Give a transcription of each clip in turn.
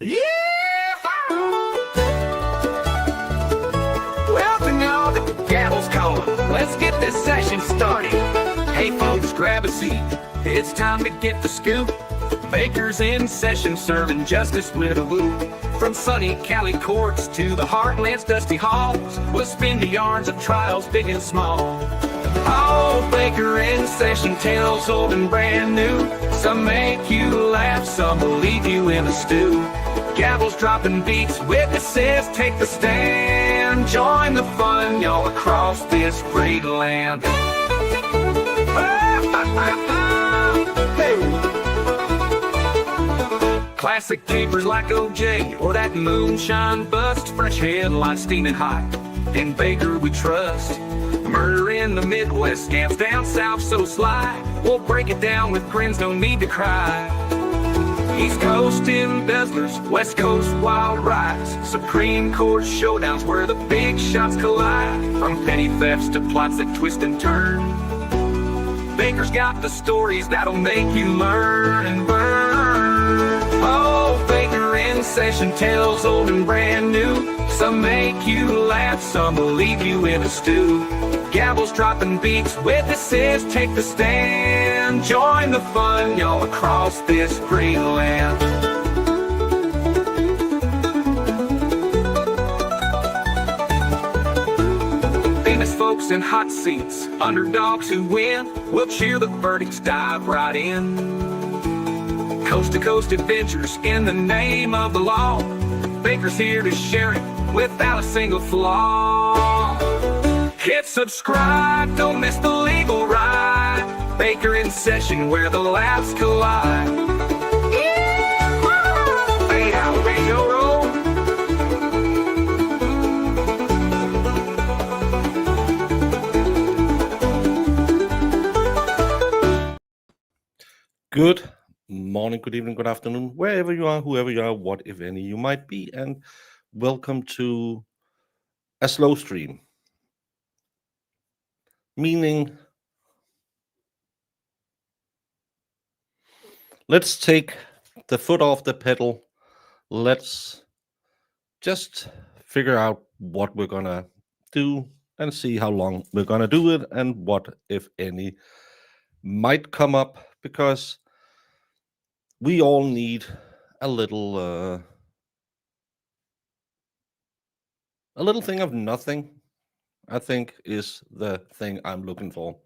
Yeah! Well, to know that the gavel's calling, let's get this session started. Hey folks, grab a seat. It's time to get the scoop. Bakers in session serving justice with a woo. From sunny Cali courts to the heartland's dusty halls, we'll spin the yarns of trials big and small. Oh, Baker in session, tales old and brand new. Some make you laugh, some will leave you in a stew. Gavels dropping beats, witnesses take the stand. Join the fun, y'all, across this great land. Hey. Classic papers like OJ or that moonshine bust. Fresh headlines steaming hot, in Baker we trust. Murder in the Midwest, scams down south so sly. We'll break it down with grins, no need to cry. East Coast embezzlers, West Coast wild rides. Supreme Court showdowns where the big shots collide. From petty thefts to plots that twist and turn, Baker's got the stories that'll make you learn and burn. Oh, Baker in session, tales old and brand new. Some make you laugh, some will leave you in a stew. Gavels dropping beats, witnesses take the stand. Join the fun, y'all, across this great land. Famous folks in hot seats, underdogs who win. We'll cheer the verdicts, dive right in. Coast to coast adventures in the name of the law. Baker's here to share it without a single flaw. Hit subscribe, don't miss the legal ride. Baker in session where the laughs collide. Fade out, radio roll. Good morning, good evening, good afternoon, wherever you are, whoever you are, what if any you might be, and welcome to a slow stream. Meaning, let's take the foot off the pedal. Let's just figure out what we're gonna do and see how long we're gonna do it and what, if any, might come up, because we all need a little thing of nothing, I think, is the thing I'm looking for.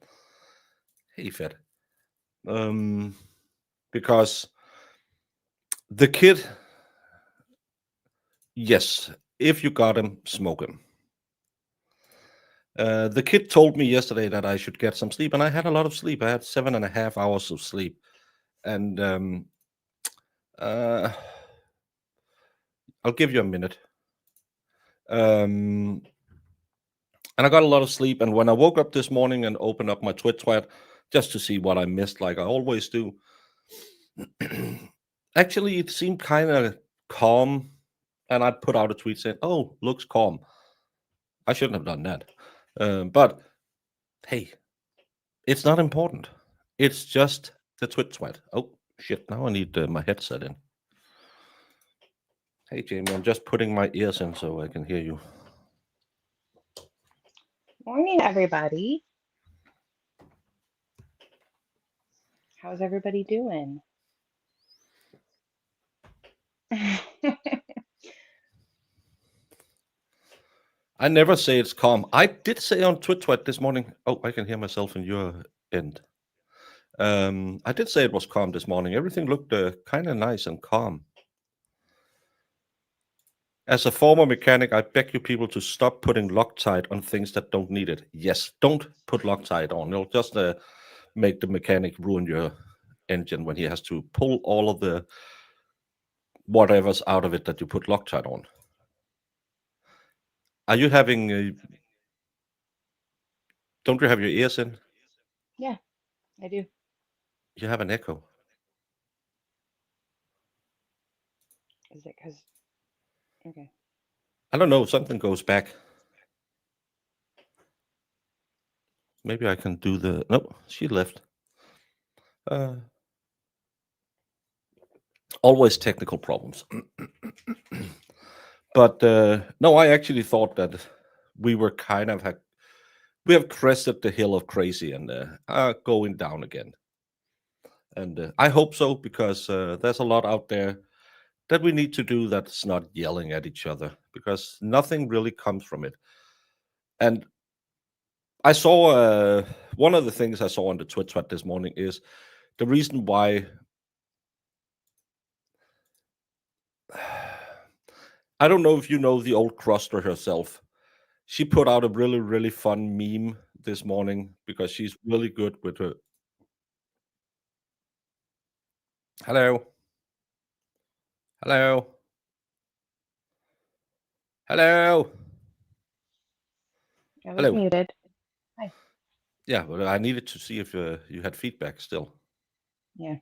Hey, Fed. Because the kid, yes, if you got him, smoke him. The kid told me yesterday that I should get some sleep, and I had a lot of sleep. I had 7.5 hours of sleep. And I'll give you a minute. And I got a lot of sleep, and when I woke up this morning and opened up my Twitch thread just to see what I missed, like I always do, actually it seemed kind of calm, and I put out a tweet saying, "Oh, looks calm." I shouldn't have done that, but hey, it's not important. It's just the Twitch thread. Oh shit! Now I need my headset in. Hey Jamie, I'm just putting my ears in so I can hear you. Morning, everybody. How's everybody doing? I never say it's calm. I did say on Twitch this morning. Oh, I can hear myself in your end. I did say it was calm this morning. Everything looked kind of nice and calm. As a former mechanic, I beg you people to stop putting Loctite on things that don't need it. Yes, don't put Loctite on. It'll just make the mechanic ruin your engine when he has to pull all of the whatever's out of it that you put Loctite on. Are you having... don't you have your ears in? Yeah, I do. You have an echo. Is it because... Okay. I don't know. Something goes back. Maybe I can do the... Nope, she left. Always technical problems. But no, I actually thought that we were kind of we have crested the hill of crazy and are going down again. And I hope so, because there's a lot out there that we need to do that's not yelling at each other, because nothing really comes from it. And I saw one of the things I saw on the Twitter thread this morning is the reason why. I don't know if you know the old Cruster herself. She put out a really, really fun meme this morning because she's really good with her. Hello. Hello. Hello. I was Hello. muted. Hi. Yeah, but I needed to see if you had feedback still. Yeah.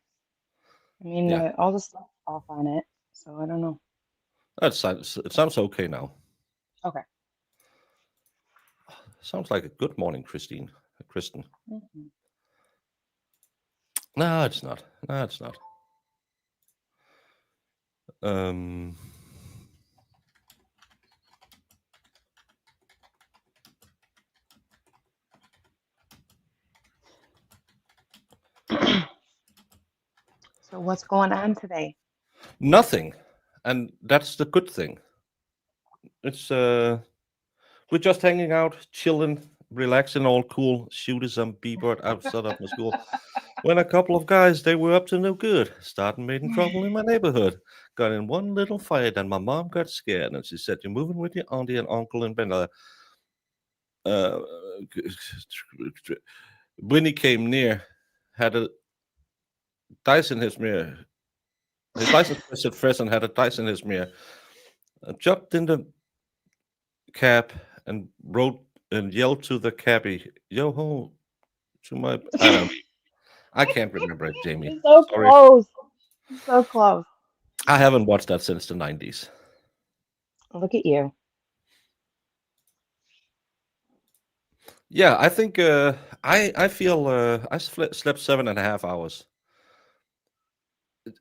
I mean, Yeah, all the stuff off on it, so I don't know. it sounds okay now. Okay. Sounds like a good morning, Kristen. Mhm. No, it's not. No, it's not. Um, So what's going on today? Nothing, and that's the good thing. It's we're just hanging out, chilling, relaxing, all cool, shooting some b-bird outside of my school. When a couple of guys, they were up to no good, starting making trouble in my neighborhood. Got in one little fight, and my mom got scared, and she said, "You're moving with your auntie and uncle and Ben." Uh, when he came near, had a dice in his mirror. His license plate said fresh and had a dice in his mirror. Jumped in the cab and wrote and yelled to the cabbie, "Yo ho!" To my, I don't, I can't remember it, Jamie. You're so Sorry, close. You're so close. I haven't watched that since the 90s. Look at you. Yeah, I think I feel I slept 7.5 hours.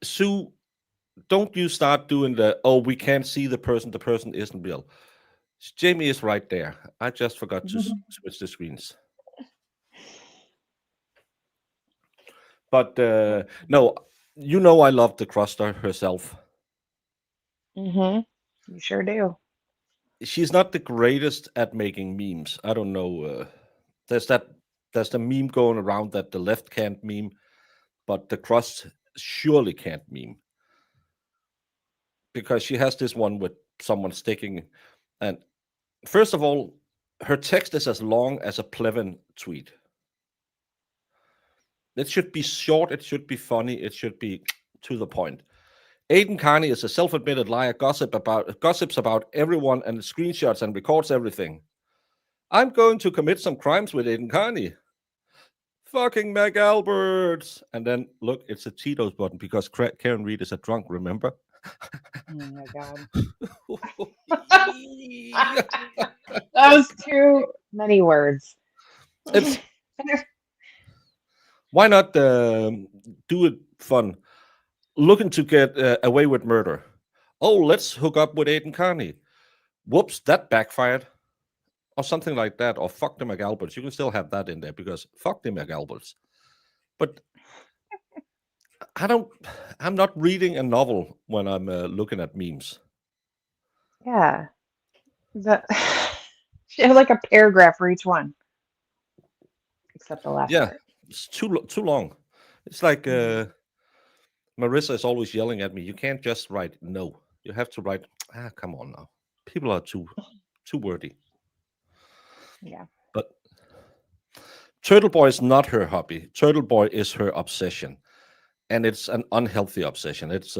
Sue, don't you start doing the, oh, we can't see the person isn't real. Jamie is right there. I just forgot to switch the screens. But no, you know I love the Cruster herself. You sure do. She's not the greatest at making memes. I don't know. There's that. There's the meme going around that the left can't meme, but the crust surely can't meme, because she has this one with someone sticking. And first of all, her text is as long as a Plevin tweet. It should be short. It should be funny. It should be to the point. Aiden Carney is a self-admitted liar, gossips about everyone and screenshots and records everything. I'm going to commit some crimes with Aiden Carney. Fucking McAlberts. And then look, it's a Cheetos button because Karen Reed is a drunk, remember? Oh my God. Yeah. That was too many words. It's why not do it fun? Looking to get away with murder. Oh, let's hook up with Aiden Carney. Whoops, that backfired. Or something like that. Or fuck the McAlberts. You can still have that in there because fuck the McAlberts. But I'm not reading a novel when I'm looking at memes. Yeah. The, she had like a paragraph for each one, except the last Yeah, part. it's too long. It's like Mhm. Marissa is always yelling at me. You can't just write no. You have to write. Come on now. People are too wordy. Yeah. But Turtle Boy is not her hobby. Turtle Boy is her obsession, and it's an unhealthy obsession. It's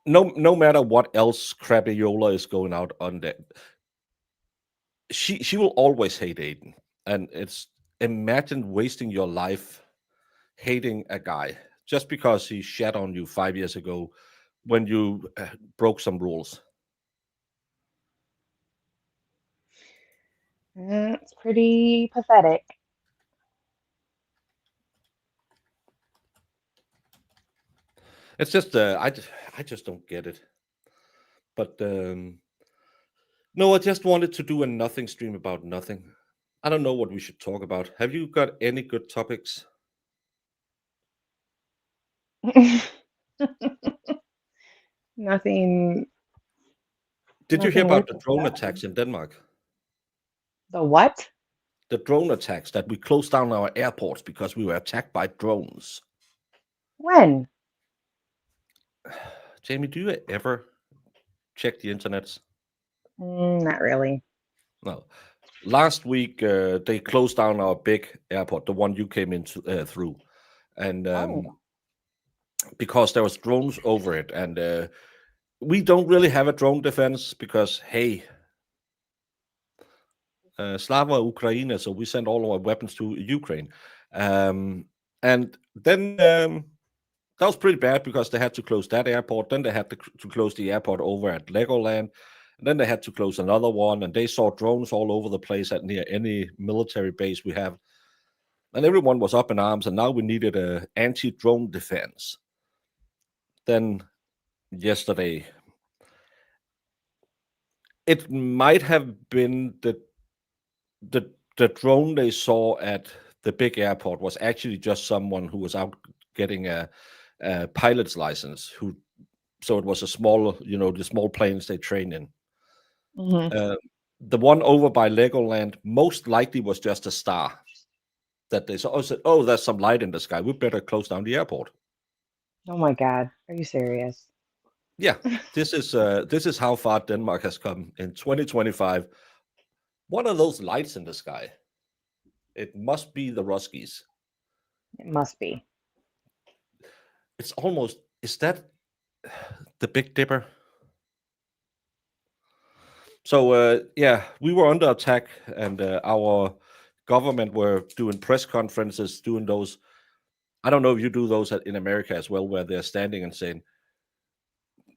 no matter what else Crabiola is going out on that, she will always hate Aiden, and it's, imagine wasting your life hating a guy just because he shat on you 5 years ago when you broke some rules. It's pretty pathetic. It's just I just don't get it. But no, I just wanted to do a nothing stream about nothing. I don't know what we should talk about. Have you got any good topics? Nothing. Did you hear Nothing about worth the drone discussing. attacks in Denmark? The what? The drone attacks that we closed down our airports because we were attacked by drones. When? Jamie, do you ever check the internets? Not really. No. Last week, they closed down our big airport, the one you came into through, and because there was drones over it, and we don't really have a drone defense because, hey, Slava Ukraine, so we send all our weapons to Ukraine, and then that was pretty bad because they had to close that airport. Then they had to close the airport over at Legoland. And then they had to close another one, and they saw drones all over the place at near any military base we have. And everyone was up in arms, and now we needed a anti-drone defense. Then yesterday, it might have been the drone they saw at the big airport was actually just someone who was out getting a pilot's license. So it was a small, the small planes they train in. The one over by Legoland most likely was just a star that they saw. Said, "Oh, there's some light in the sky. We better close down the airport." Oh my God. Are you serious? Yeah, this is how far Denmark has come in 2025. What are those lights in the sky? It must be the Ruskies. It must be. It's almost, is that the Big Dipper? So yeah, we were under attack, and our government were doing press conferences, doing those. I don't know if you do those in America as well, where they're standing and saying,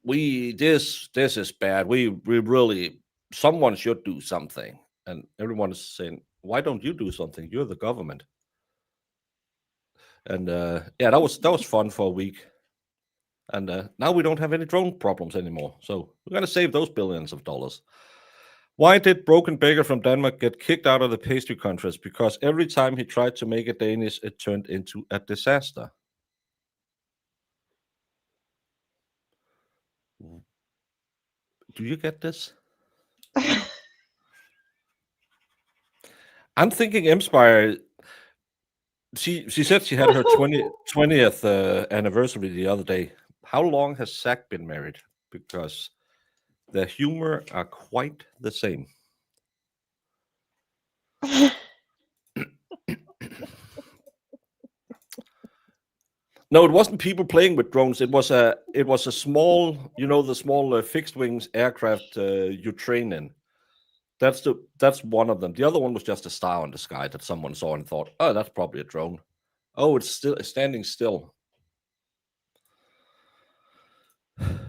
this is bad. We really, someone should do something. And everyone is saying, why don't you do something? You're the government. And yeah, that was fun for a week. And now we don't have any drone problems anymore. So we're going to save those billions of dollars. Why did Broken Baker from Denmark get kicked out of the pastry contest? Because every time he tried to make it Danish, it turned into a disaster. Do you get this? I'm thinking Inspire. She said she had her 20th anniversary the other day. How long has Zach been married? Because the humor are quite the same. No, it wasn't people playing with drones. It was a small, the small fixed wings aircraft you train in. That's one of them. The other one was just a star in the sky that someone saw and thought, oh, that's probably a drone. Oh, it's still standing still.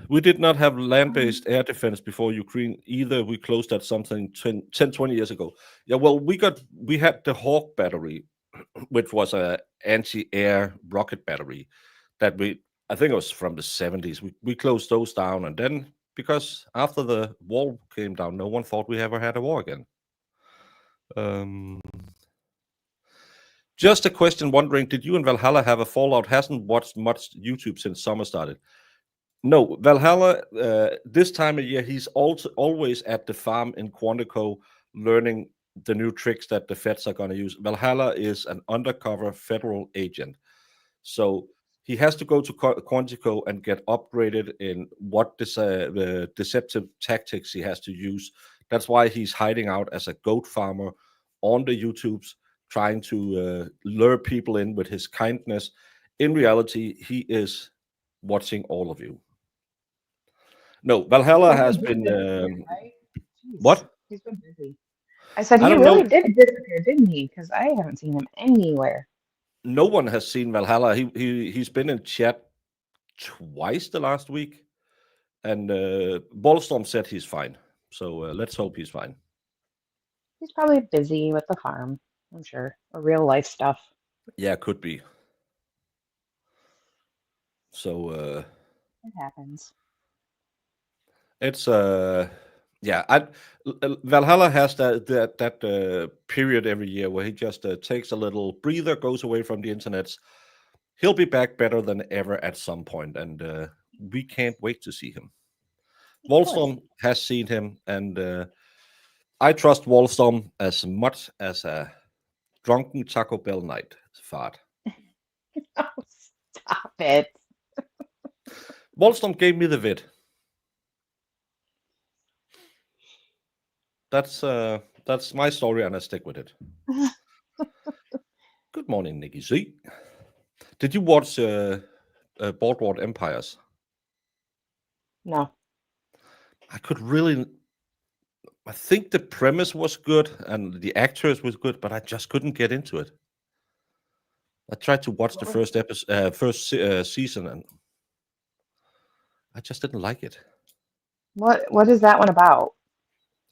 We did not have land-based air defense before Ukraine either. We closed that something 10, 20 years ago. Yeah, well, we had the Hawk battery, which was a anti-air rocket battery that I think it was from the 70s. We closed those down, and then because after the wall came down, no one thought we ever had a war again. Just a question wondering, did you and Valhalla have a fallout? Hasn't watched much YouTube since summer started. No, Valhalla, this time of year, he's also always at the farm in Quantico learning the new tricks that the feds are going to use. Valhalla is an undercover federal agent. So he has to go to Quantico and get upgraded in what the deceptive tactics he has to use. That's why he's hiding out as a goat farmer on the YouTubes, trying to lure people in with his kindness. In reality, he is watching all of you. No, Valhalla has been right? What? He's been busy. I said I he don't really know. did disappear, didn't he? Because I haven't seen him anywhere. No one has seen Valhalla. He's been in chat twice the last week, and Ballstorm said he's fine. So let's hope he's fine. He's probably busy with the farm, I'm sure, or real life stuff. Yeah, could be. So It happens. It's yeah. Valhalla has that period every year where he just takes a little breather, goes away from the internet. He'll be back better than ever at some point, and we can't wait to see him. Of course. Wallstorm has seen him, and I trust Wallstorm as much as a drunken Taco Bell night fart. Oh, stop it. Wallstorm gave me the vid. That's my story, and I stick with it. Good morning, Nikki Z. Did you watch Boardwalk Empires? No. I could really. I think the premise was good and the actors was good, but I just couldn't get into it. I tried to watch the What was first episode, season, and I just didn't like it. what is that one about?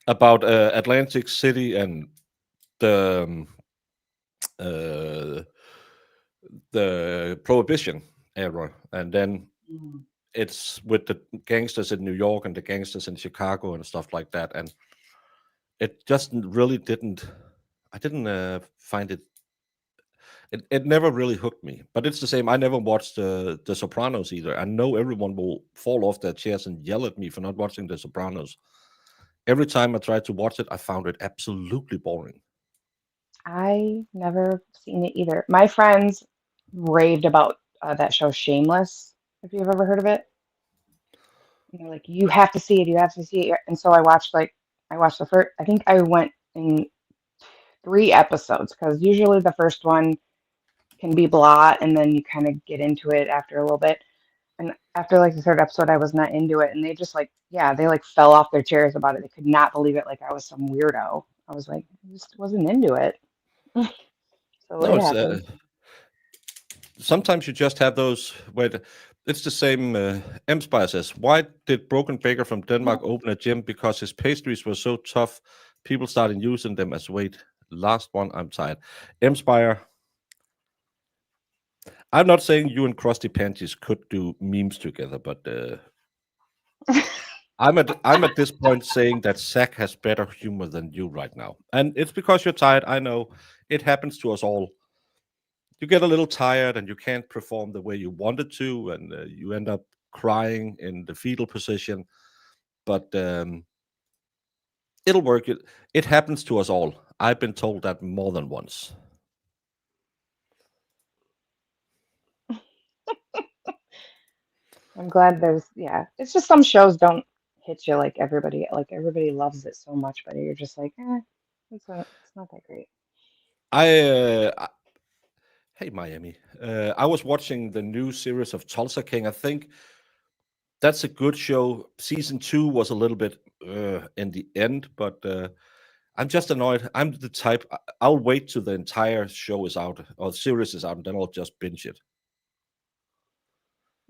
About Atlantic City and the uh, the Prohibition era, and then Mm. it's with the gangsters in New York and the gangsters in Chicago and stuff like that, and it just really didn't. I didn't find it. It never really hooked me. But it's the same. I never watched The Sopranos either. I know everyone will fall off their chairs and yell at me for not watching The Sopranos. Every time I tried to watch it, I found it absolutely boring. I never seen it either. My friends raved about that show Shameless, if you've ever heard of it. And they're like, you have to see it, you have to see it. And so I watched the first, I think I went in 3 episodes because usually the first one can be blah and then you kind of get into it after a little bit. And after like the third episode, I was not into it. And they just like, yeah, they like fell off their chairs about it. They could not believe it. Like I was some weirdo. I was like, I just wasn't into it. So No, it it's happens. sometimes you just have those where it's the same. Empire says, "Why did Broken Baker from Denmark open a gym? Because his pastries were so tough, people started using them as weight." Last one, I'm tired. Empire. I'm not saying you and Krusty Panties could do memes together, but I'm at this point saying that Zach has better humor than you right now, and it's because you're tired. I know it happens to us all. You get a little tired and you can't perform the way you wanted to, and you end up crying in the fetal position. But it'll work. It happens to us all. I've been told that more than once. I'm glad there's, yeah. It's just some shows don't hit you like everybody loves it so much, but you're just like, it's not that great. Hey Miami, I was watching the new series of Tulsa King. I think that's a good show. Season 2 was a little bit in the end, but I'm just annoyed. I'm the type. I'll wait till the entire show is out or the series is out, and then I'll just binge it.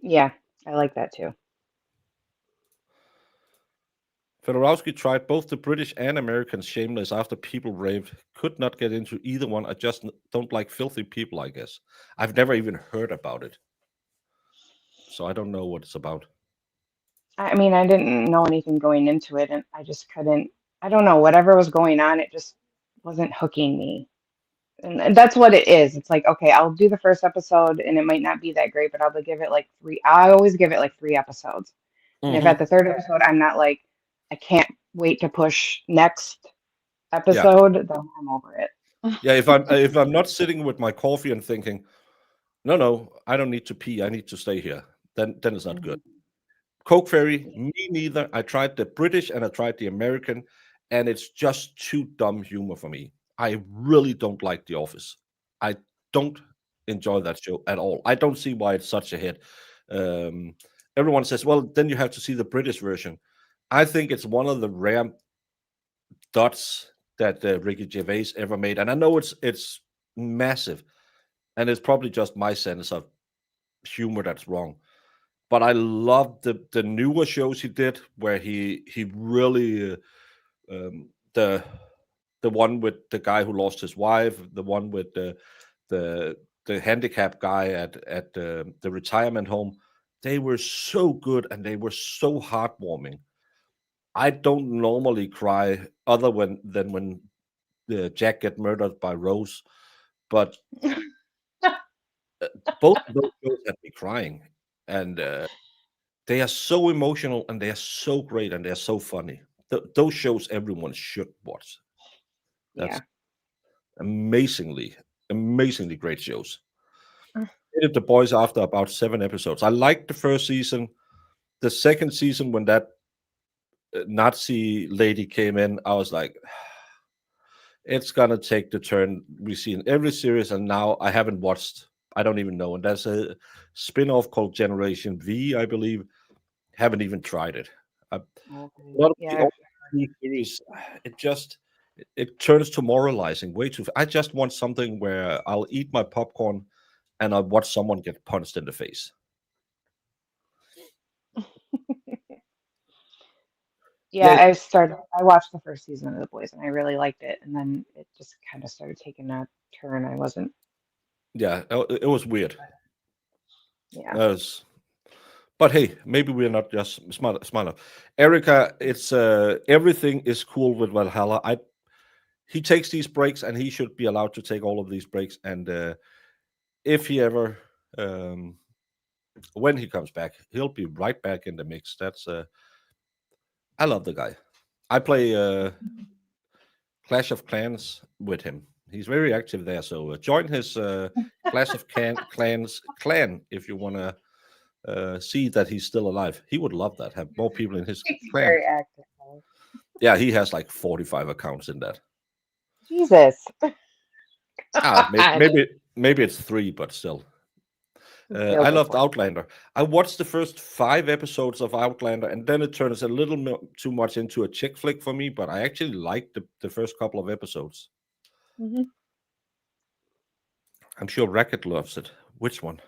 Yeah, I like that too. Fedorowski tried both the British and American Shameless after people raved. Could not get into either one. I just don't like filthy people, I guess. I've never even heard about it, so I don't know what it's about. I mean, I didn't know anything going into it, and I just couldn't. I don't know, whatever was going on, it just wasn't hooking me. And that's what it is. It's like, okay, I'll do the first episode, and it might not be that great, but I'll give it like three. I always give it like 3 episodes. And if Hmm. at the third episode I'm not like, I can't wait to push next Yeah, episode, then I'm over it. yeah. If I'm not sitting with my coffee and thinking, no, I don't need to pee. I need to stay here. Then it's not good. Mhm. Coke Fairy, me neither. I tried the British and I tried the American, and it's just too dumb humor for me. I really don't like The Office. I don't enjoy that show at all. I don't see why it's such a hit. Um, Everyone says, well, then you have to see the British version. I think it's one of the rare dots that Ricky Gervais ever made, and I know it's massive, and it's probably just my sense of humor that's wrong. But I love the newer shows he did, where he really the one with the guy who lost his wife, the one with the the handicapped guy at the retirement home. They were so good and they were so heartwarming. I don't normally cry other than when Jack get murdered by Rose, but both of those shows had me crying, and they are so emotional and they are so great and they're so funny. Those shows everyone should watch. That's Yeah. amazingly, amazingly great shows. Hated The Boys after about 7 episodes. I liked the first season. The second season, when that Nazi lady came in, I was like, it's gonna take the turn we see in every series. And now I haven't watched. I don't even know. And there's a spin-off called Generation V, I believe. Haven't even tried it. A Okay. lot of the Yeah. old new series, it just it turns to moralizing way too. I just want something where I'll eat my popcorn and I'll watch someone get punched in the face. Yeah, Yeah, I watched the first season of The Boys and I really liked it. And then it just kind of started taking a turn. I wasn't, yeah, it was weird. yeah. As But hey, maybe we're not just smarter. Erica, it's everything is cool with Valhalla. He takes these breaks, and he should be allowed to take all of these breaks. And if he ever, um, when he comes back, he'll be right back in the mix. That's I love the guy. I play Clash of Clans with him. He's very active there. So join his Clans clan if you want to see that he's still alive. He would love that. Have more people in his He's clan. very active. Yeah, he has like 45 accounts in that. Jesus. Maybe it's 3, but still. It I feels like loved one. Outlander. I watched the first 5 episodes of Outlander, and then it turns a little too much into a chick flick for me. But I actually liked the first couple of episodes. Hmm. I'm sure Racket loves it. Which one?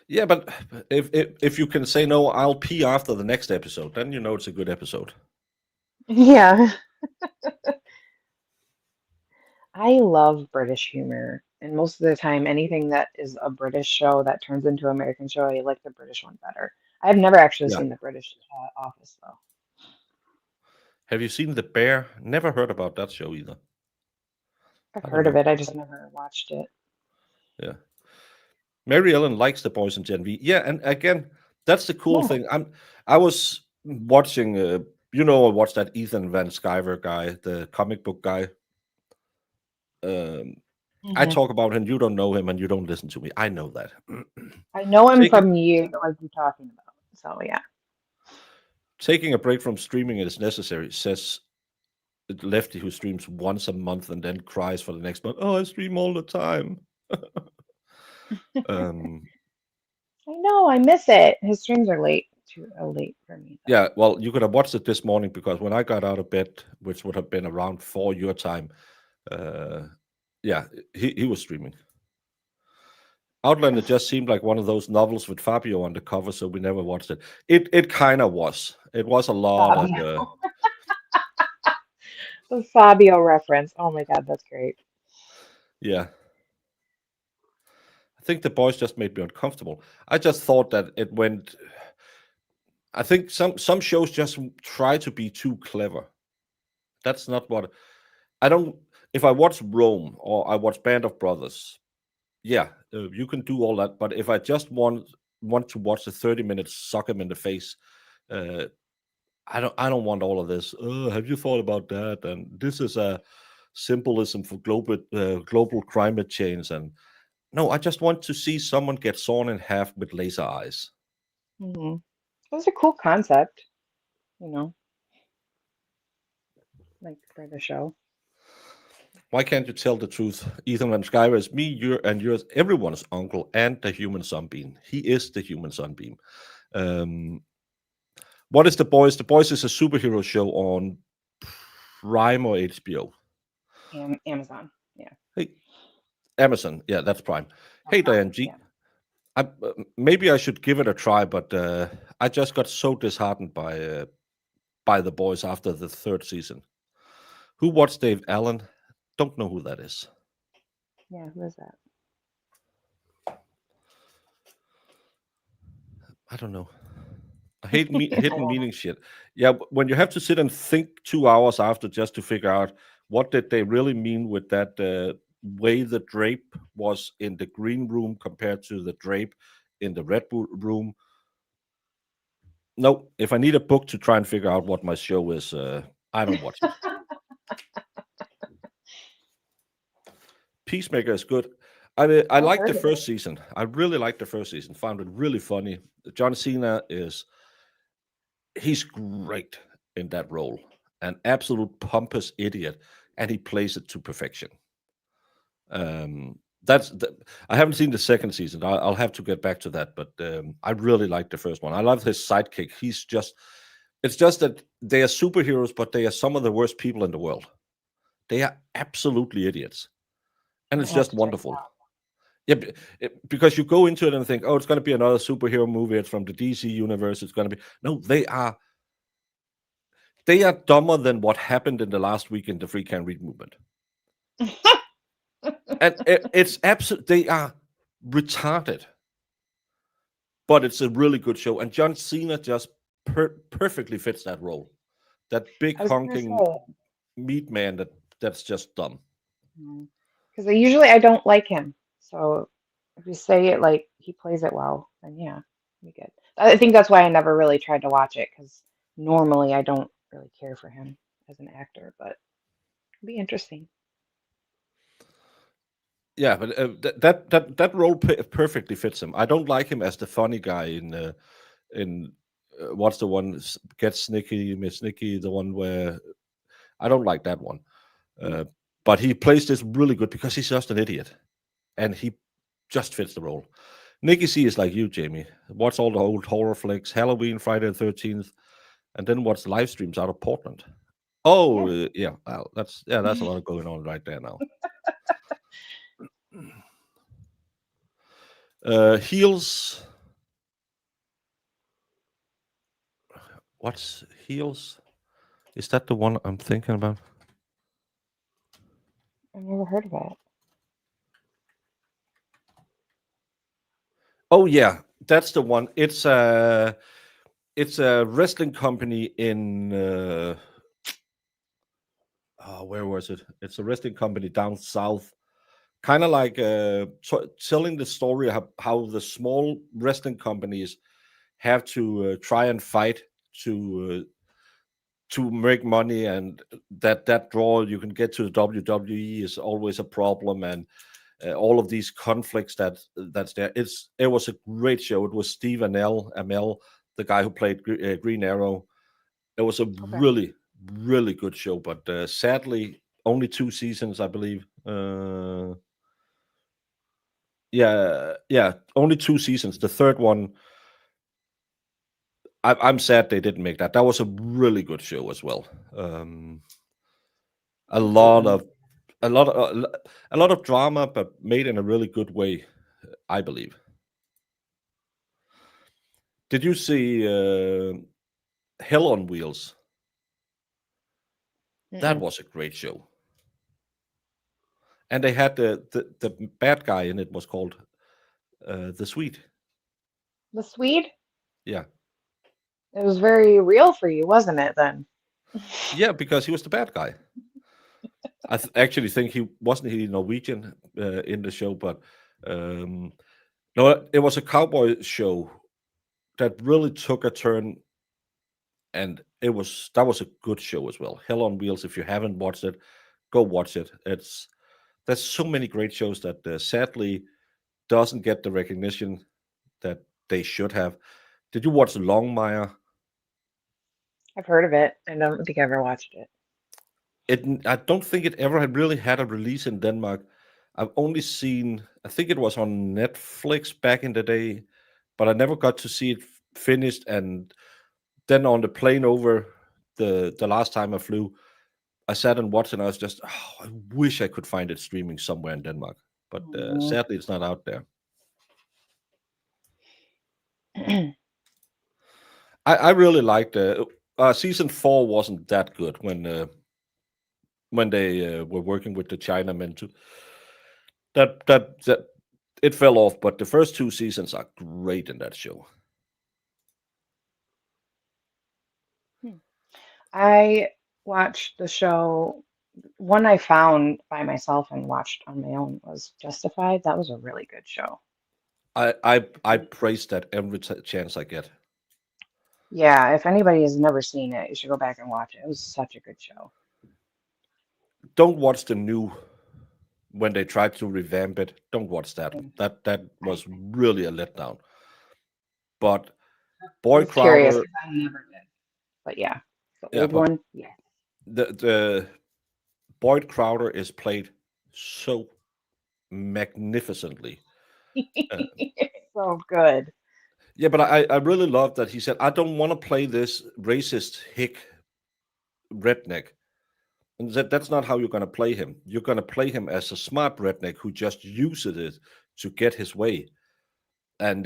Yeah, but if you can say no, I'll pee after the next episode. Then you know it's a good episode. Yeah. I love British humor. And most of the time, anything that is a British show that turns into an American show, I like the British one better. I've never actually Yeah. seen the British Office, though. Have you seen The Bear? Never heard about that show either. I've I don't heard of know. it, I just never watched it. Yeah. Mary Ellen likes The Boys in Gen V. Yeah, and again, that's the cool Yeah. thing. I was watching I watched that Ethan Van Sciver guy, the comic book guy. I Hmm. talk about him, you don't know him, and you don't listen to me. I know that. I know him taking from you, like you're talking about. So yeah. taking a break from streaming is necessary, says the lefty who streams once a month and then cries for the next month. Oh, I stream all the time. um, I know, I miss it. His streams are too late for me though. yeah, well, you could have watched it this morning because when I got out of bed, which would have been around 4 your time, uh, yeah, he was streaming. Outlander just seemed like one of those novels with Fabio on the cover, so we never watched it. It kind of was. It was a lot of Fabio. The Fabio reference. Oh my God, that's great. yeah. I think The Boys just made me uncomfortable. I just thought that it went. I think some shows just try to be too clever. That's not what I don't. If I watch Rome or I watch Band of Brothers, yeah, you can do all that. But if I just want to watch a 30 minutes suck him in the face, uh, I don't want all of this. Oh, have you thought about that? And this is a symbolism for global climate change. And no, I just want to see someone get sawn in half with laser eyes. Hmm. That's a cool concept, you know, like for the show. Why can't you tell the truth? Ethan Van Sciver is me, your, and yours, everyone's uncle, and the human sunbeam. He is the human sunbeam. Um, what is The Boys? The Boys is a superhero show on Prime or HBO. And Amazon. Yeah. Hey, Amazon. Yeah, that's Prime. Not Hey, Prime. Diane G. Yeah. Maybe I should give it a try, but I just got so disheartened by The Boys after the third season. Who watched Dave Allen? Don't know who that is. Yeah. Who is that? I don't know. hate I hidden don't meaning shit. Yeah, when you have to sit and think 2 hours after just to figure out what did they really mean with that way the drape was in the green room compared to the drape in the red room. No, if I need a book to try and figure out what my show is, I don't watch it. Peacemaker is good. I mean, I I've like heard the of first it. season. I really liked the first season. Found it really funny. John Cena he's great in that role. An absolute pompous idiot, and he plays it to perfection. That's the, I haven't seen the second season. I'll have to get back to that, but I really like the first one. I love his sidekick. It's just that they are superheroes, but they are some of the worst people in the world. They are absolutely idiots, and I'll it's have just to check it wonderful. out. Yeah, because you go into it and think, oh, it's going to be another superhero movie. It's from the DC universe. It's going to be no. They are dumber than what happened in the last week in the Free Can Read movement, and it's absolute. They are retarded, but it's a really good show. And John Cena just perfectly fits that role. That big I was gonna honking say, meat man that's just dumb. because usually I don't like him. So if you say it like he plays it well, then yeah, be good. I think that's why I never really tried to watch it because normally I don't really care for him as an actor, but it'd be interesting. Yeah, but that role perfectly fits him. I don't like him as the funny guy in what's the one Get Snicky Miss Nicky, the one where I don't like that one. Mm. Uh, but he plays this really good because he's just an idiot, and he just fits the role. Nicky C is like you, Jamie. Watch all the old horror flicks, Halloween, Friday the 13th, and then watch live streams out of Portland. Oh, Yeah. yeah, well, that's a lot going on right there now. Heels. What's Heels? Is that the one I'm thinking about? I've never heard of it. Oh yeah, that's the one. It's a wrestling company in where was it? It's a wrestling company down south, kind of like telling the story of how the small wrestling companies have to try and fight to make money, and that draw you can get to the WWE is always a problem, and all of these conflicts that's there. It was a great show. It was Steve Amell, the guy who played Green Arrow. It was a Okay. really good show, but sadly only 2 seasons, I believe. Yeah, only 2 seasons. The third one, I'm sad they didn't make that. That was a really good show as well. A lot of a lot of a lot of drama, but made in a really good way, I believe. Did you see Hell on Wheels? That Mm-mm. was a great show, and they had the bad guy in it was called the Swede. The Swede? Yeah, It was very real for you, wasn't it then? yeah, because he was the bad guy. I actually think he Norwegian in the show, but um, no, it was a cowboy show that really took a turn, and that was a good show as well. Hell on Wheels. If you haven't watched it, go watch it. There's so many great shows that sadly doesn't get the recognition that they should have. Did you watch Longmire? I've heard of it. I don't think I ever watched it. I don't think it ever had really had a release in Denmark. I've only seen, I think it was on Netflix back in the day, but I never got to see it finished. And then on the plane over the last time I flew, I sat and watched, and I was just, oh, I wish I could find it streaming somewhere in Denmark, but Mm. sadly, it's not out there. I really liked season 4 wasn't that good when they were working with the Chinamen too. That it fell off, but the first 2 seasons are great in that show. I watched the show. One I found by myself and watched on my own was Justified. That was a really good show. I praise that every chance I get. Yeah, if anybody has never seen it, you should go back and watch it. It was such a good show. Don't watch the new when they tried to revamp it. Don't watch that. Mm. That I was really a letdown. But I Boy was curious Crowder, because I never did. But yeah, the yeah, old but one, yeah. the Boyd Crowder is played so magnificently. Uh, So good. yeah, but I really love that he said, I don't want to play this racist hick redneck. And that's not how you're going to play him. You're going to play him as a smart redneck who just uses it to get his way. And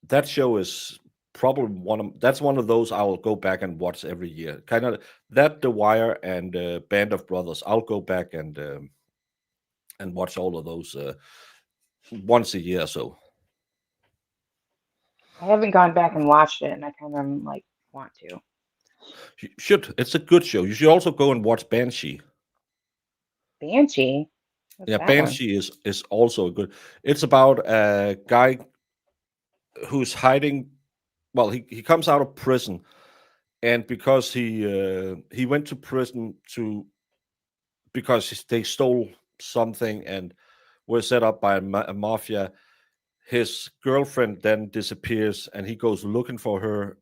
that show is probably that's one of those I'll go back and watch every year. Kind of that The Wire and Band of Brothers. I'll go back and watch all of those once a year or so. I haven't gone back and watched it, and I kind of like want to. You should. It's a good show. You should also go and watch Banshee. Banshee. What's Yeah, that one? Banshee is also a good. It's about a guy who's hiding. Well, he comes out of prison, and because he went to prison to because they stole something and were set up by a mafia. His girlfriend then disappears, and he goes looking for her.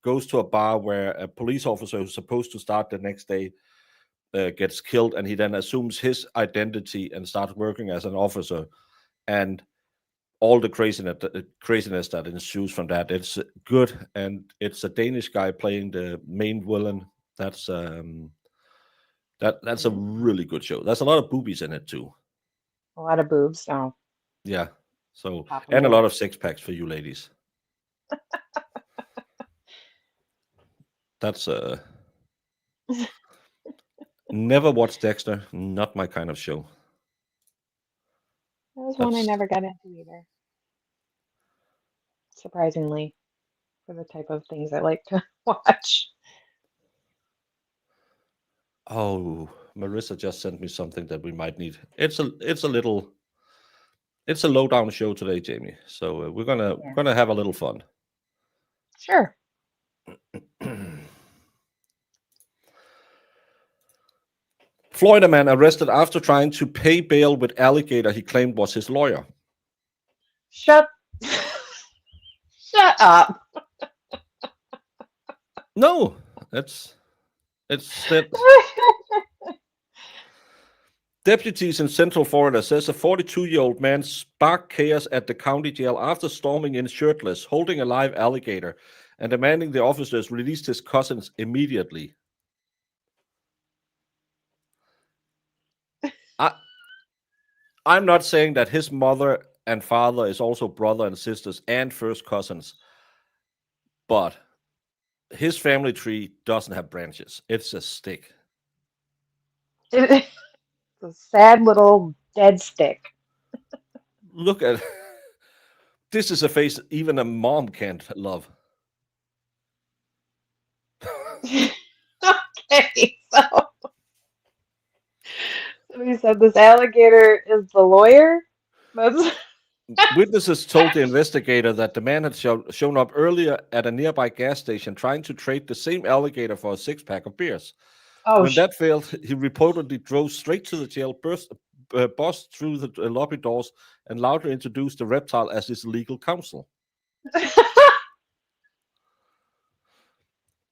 Goes to a bar where a police officer who's supposed to start the next day gets killed, and he then assumes his identity and starts working as an officer. And all the craziness that ensues from that. It's good, and it's a Danish guy playing the main villain. That's a Mm, really good show. There's a lot of boobies in it too. a lot of boobs. So Yeah. So pop them and a in. lot of six packs for you ladies. That's never watched Dexter. Not my kind of show. That was one I That's never got into either, surprisingly, for the type of things I like to watch. oh, Marissa just sent me something that we might need. It's a low down show today, Jamie. So we're Yeah, gonna have a little fun. sure. Florida man arrested after trying to pay bail with alligator he claimed was his lawyer. Shut, shut up. No, it's that deputies in Central Florida says a 42-year-old man sparked chaos at the county jail after storming in shirtless, holding a live alligator, and demanding the officers release his cousins immediately. I'm not saying that his mother and father is also brother and sisters and first cousins, but his family tree doesn't have branches. It's a stick. It's a sad little dead stick. Look at this is a face even a mom can't love. Okay, so he said this alligator is the lawyer. That's Witnesses told the investigator that the man had shown up earlier at a nearby gas station trying to trade the same alligator for a six-pack of beers. oh, When that failed, he reportedly drove straight to the jail, buzzed through the lobby doors, and loudly introduced the reptile as his legal counsel.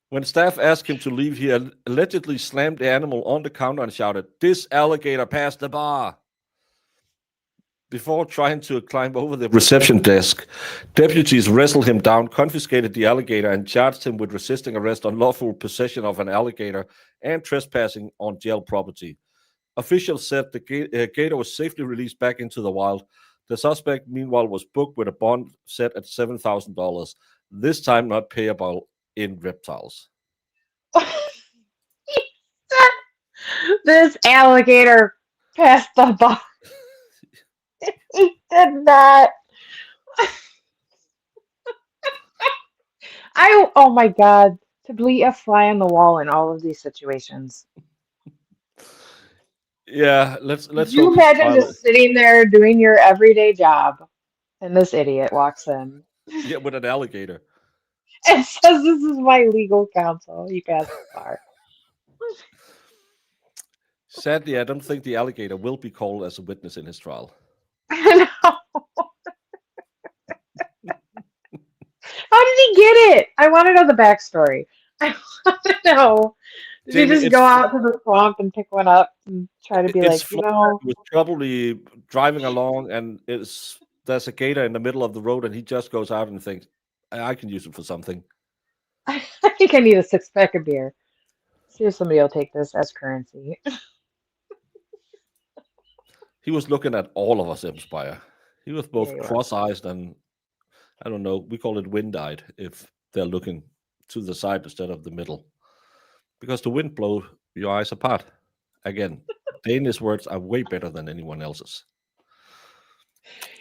When staff asked him to leave, he allegedly slammed the animal on the counter and shouted, "This alligator passed the bar." Before trying to climb over the reception desk, deputies wrestled him down, confiscated the alligator, and charged him with resisting arrest, unlawful possession of an alligator, and trespassing on jail property. Officials said the gator was safely released back into the wild. The suspect, meanwhile, was booked with a bond set at $7,000, this time not payable in reptiles. this alligator passed the bar. He did not. Oh my God. to be a fly on the wall in all of these situations. Yeah, Could let's you hope his imagine trial. just sitting there doing your everyday job and this idiot walks in Yeah, with an alligator. and says, "This is my legal counsel. You pass the bar." Sadly, I don't think the alligator will be called as a witness in his trial. I know. How did he get it? I want to know the backstory. I want to know. Did he Jamie, just go out to the swamp and pick one up and try to be it's like, Florida. He was probably driving along, and there's a gator in the middle of the road, and he just goes out and thinks, I can use it for something. I think I need a 6-pack of beer. See if somebody will take this as currency. He was looking at all of us, Inspire. He was Yeah, both you are. cross-eyed and, I don't know, we call it wind-eyed if they're looking to the side instead of the middle. Because the wind blows your eyes apart. Again, Danish words are way better than anyone else's.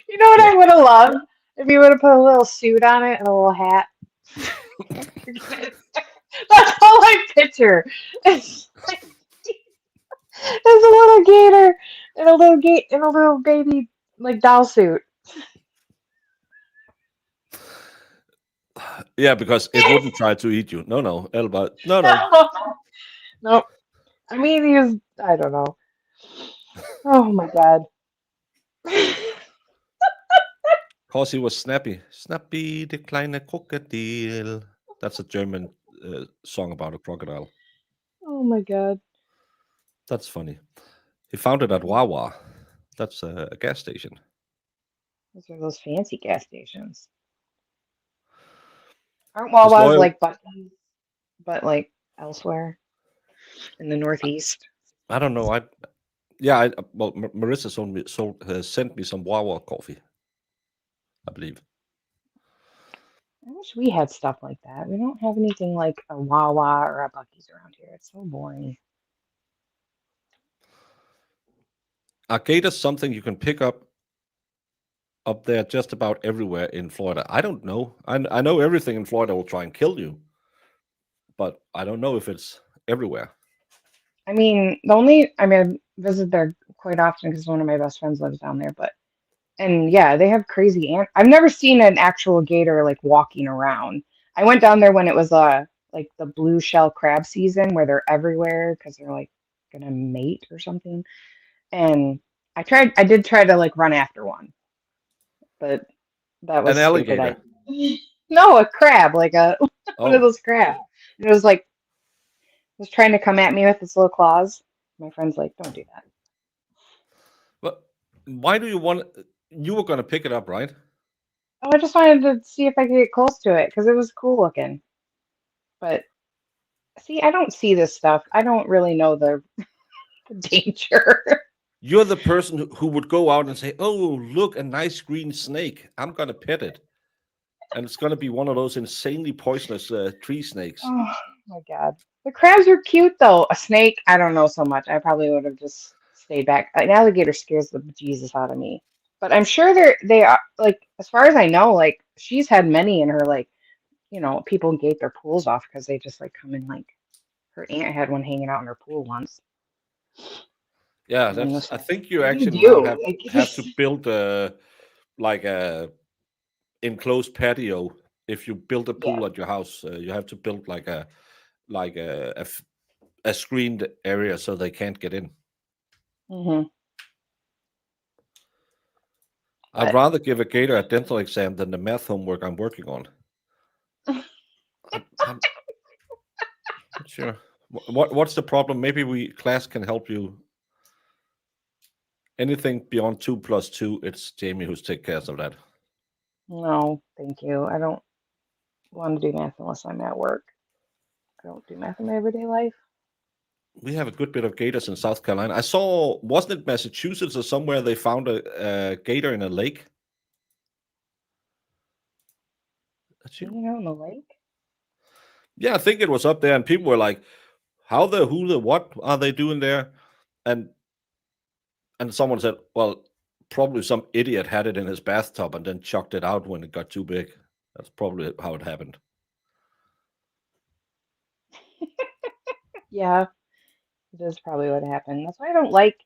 You know what Yeah. I would have loved? If you would have put a little suit on it and a little hat. That's all I picture. It's like, there's a little gator and a little and a little baby like doll suit. Yeah, because it wouldn't try to eat you. No, Elba. No. No. I mean, I don't know. Oh my God. Because he was snappy. Snappy, the kleine Krokodil. That's a German song about a crocodile. Oh my God. That's funny. He found it at Wawa. That's a gas station. Those are those fancy gas stations. Aren't His Wawas lawyer, like Buc-ee's, but like elsewhere in the Northeast? I don't know. Well, Marissa sent me some Wawa coffee, I believe. I wish we had stuff like that. We don't have anything like a Wawa or a Buc-ee's around here. It's so boring. Are gators something you can pick up there just about everywhere in Florida? I don't know. I know everything in Florida will try and kill you, but I don't know if it's everywhere. I mean, I visit there quite often because one of my best friends lives down there. And yeah, they have crazy I've never seen an actual gator like walking around. I went down there when it was like the blue shell crab season where they're everywhere because they're like gonna mate or something. And I did try to like run after one, but that An was stupid. alligator. No, a crab, like one of Oh, those crabs. And it was like was trying to come at me with its little claws. My friend's like, "Don't do that." but why do you want? You were gonna pick it up, right? Oh, I just wanted to see if I could get close to it because it was cool looking. But see, I don't see this stuff. I don't really know the danger. You're the person who would go out and say, "Oh, look, a nice green snake. I'm gonna pet it," and it's gonna be one of those insanely poisonous tree snakes. Oh my God. The crabs are cute though. A snake, I don't know so much. I probably would have just stayed back. An alligator scares the Jesus out of me. But I'm sure they are like as far as I know, like she's had many in her like, people gate their pools off because they just like come in like her aunt had one hanging out in her pool once. Yeah, And then I listen, think you what do you actually now do? Like, have to build like a enclosed patio. If you build a yeah. pool at your house, you have to build like a screened area so they can't get in. hmm I'd But rather give a gator a dental exam than the math homework I'm working on. I'm not sure. What's the problem? Maybe class can help you. Anything beyond 2 + 2, it's Jamie who's take care of that. no, thank you. I don't want to do math unless I'm at work. I don't do math in my everyday life. We have a good bit of gators in South Carolina. I saw, wasn't it Massachusetts or somewhere they found a gator in a lake? That's you? Hanging out in the lake? Yeah, I think it was up there, and people were like, who the, what are they doing there? And someone said, well, probably some idiot had it in his bathtub and then chucked it out when it got too big. That's probably how it happened. Yeah, that's probably what happened. That's why I don't like.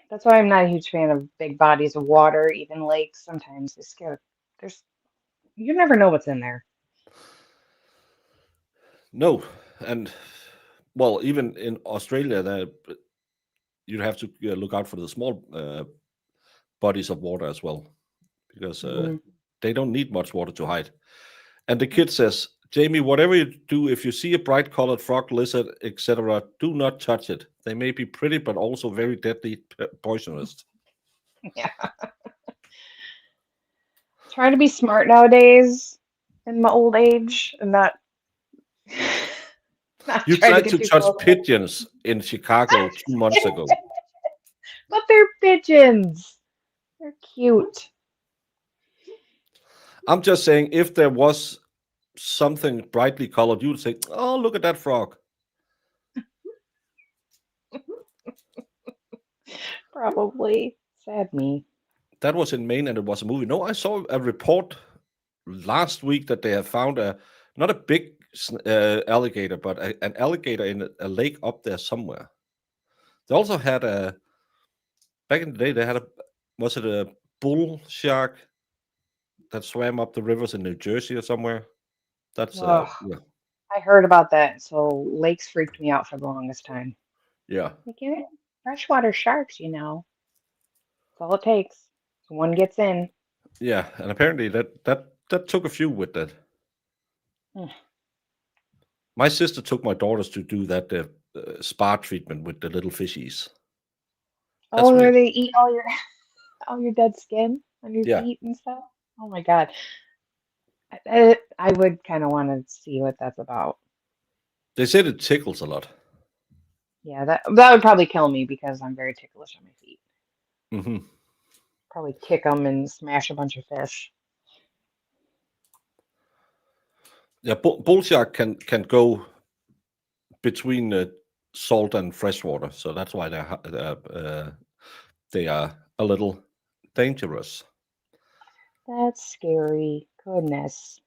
That's why I'm not a huge fan of big bodies of water, even lakes. Sometimes they scare. There's you never know what's in there. No, and well, even in Australia, you'd have to look out for the small bodies of water as well, because Mm. they don't need much water to hide. And the kid says, Jamie, whatever you do, if you see a bright colored frog, lizard, etc., do not touch it. They may be pretty, but also very deadly poisonous. Yeah, trying to be smart nowadays in my old age and not not You try to tried get to too touch close. pigeons in Chicago 2 months ago. But they're pigeons. They're cute. I'm just saying, if there was something brightly colored, you'd say, oh, look at that frog. Probably. Sad me. That was in Maine and it was a movie. No, I saw a report last week that they have found not a big alligator, but an alligator in a lake up there somewhere. They also had back in the day, they had was it a bull shark that swam up the rivers in New Jersey or somewhere? That's Ugh, yeah, I heard about that. So lakes freaked me out for the longest time. yeah, Like, yeah, freshwater sharks, That's all it takes. One gets in. yeah. And apparently that took a few with that. Mm. My sister took my daughters to do that spa treatment with the little fishies. That's Oh, where weird. they eat all your dead skin on your Yeah, feet and stuff. Oh my God. I would kind of want to see what that's about. they said it tickles a lot. Yeah, that would probably kill me because I'm very ticklish on my feet. Hmm. Probably kick them and smash a bunch of fish. Yeah, bull shark can go between salt and fresh water, so that's why they are a little dangerous. That's scary. Goodness.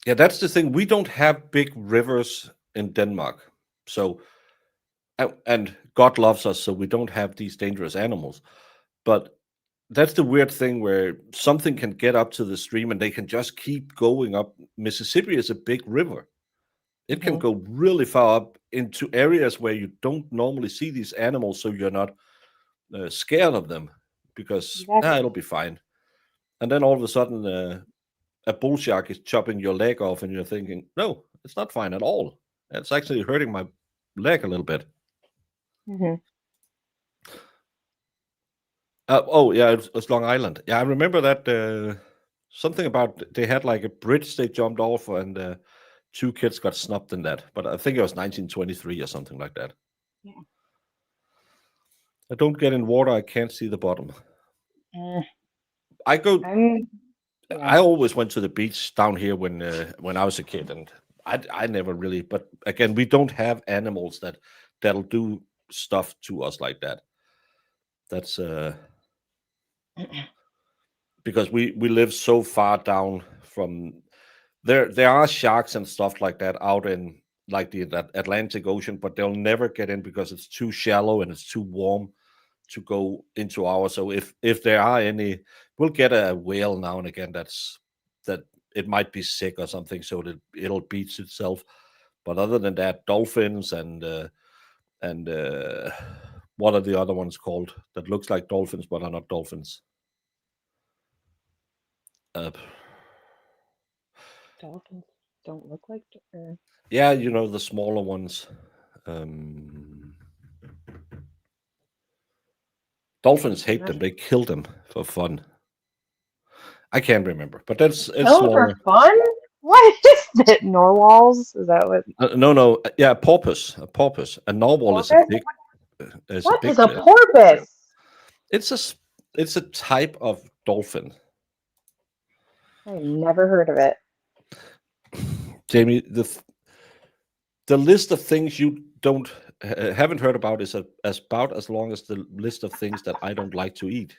Yeah, that's the thing. We don't have big rivers in Denmark, so and God loves us, so we don't have these dangerous animals. But that's the weird thing where something can get up to the stream and they can just keep going up. Mississippi is a big river. It can Hmm. go really far up into areas where you don't normally see these animals, so you're not scared of them because it'll Exactly. be fine. And then all of a sudden, a bull shark is chopping your leg off, and you're thinking, no, it's not fine at all. It's actually hurting my leg a little bit. Hmm. Oh yeah, it's Long Island. Yeah, I remember that something about they had like a bridge they jumped off, and two kids got snubbed in that. But I think it was 1923 or something like that. Yeah. I don't get in water. I can't see the bottom. Mm, I go. yeah. I always went to the beach down here when I was a kid, and I never really. But again, we don't have animals that'll do stuff to us like that. That's because we live so far down from there. There are sharks and stuff like that out in like that Atlantic Ocean, but they'll never get in because it's too shallow and it's too warm to go into ours. So if there are any, we'll get a whale now and again. That it might be sick or something, so that it'll beach itself. But other than that, dolphins and what are the other ones called that looks like dolphins but are not dolphins? Uh, Dolphins don't look like. yeah, you know the smaller ones. Um, Dolphins hate them. They kill them for fun. I can't remember, but it's Kill them for smaller. fun? What is that? Narwhals? Is that what? No, yeah, a porpoise. A narwhal is a Porpoise? big, is a What big. is a porpoise? It's it's a type of dolphin. I've never heard of it. Jamie, the list of things you don't haven't heard about is about as long as the list of things that I don't like to eat.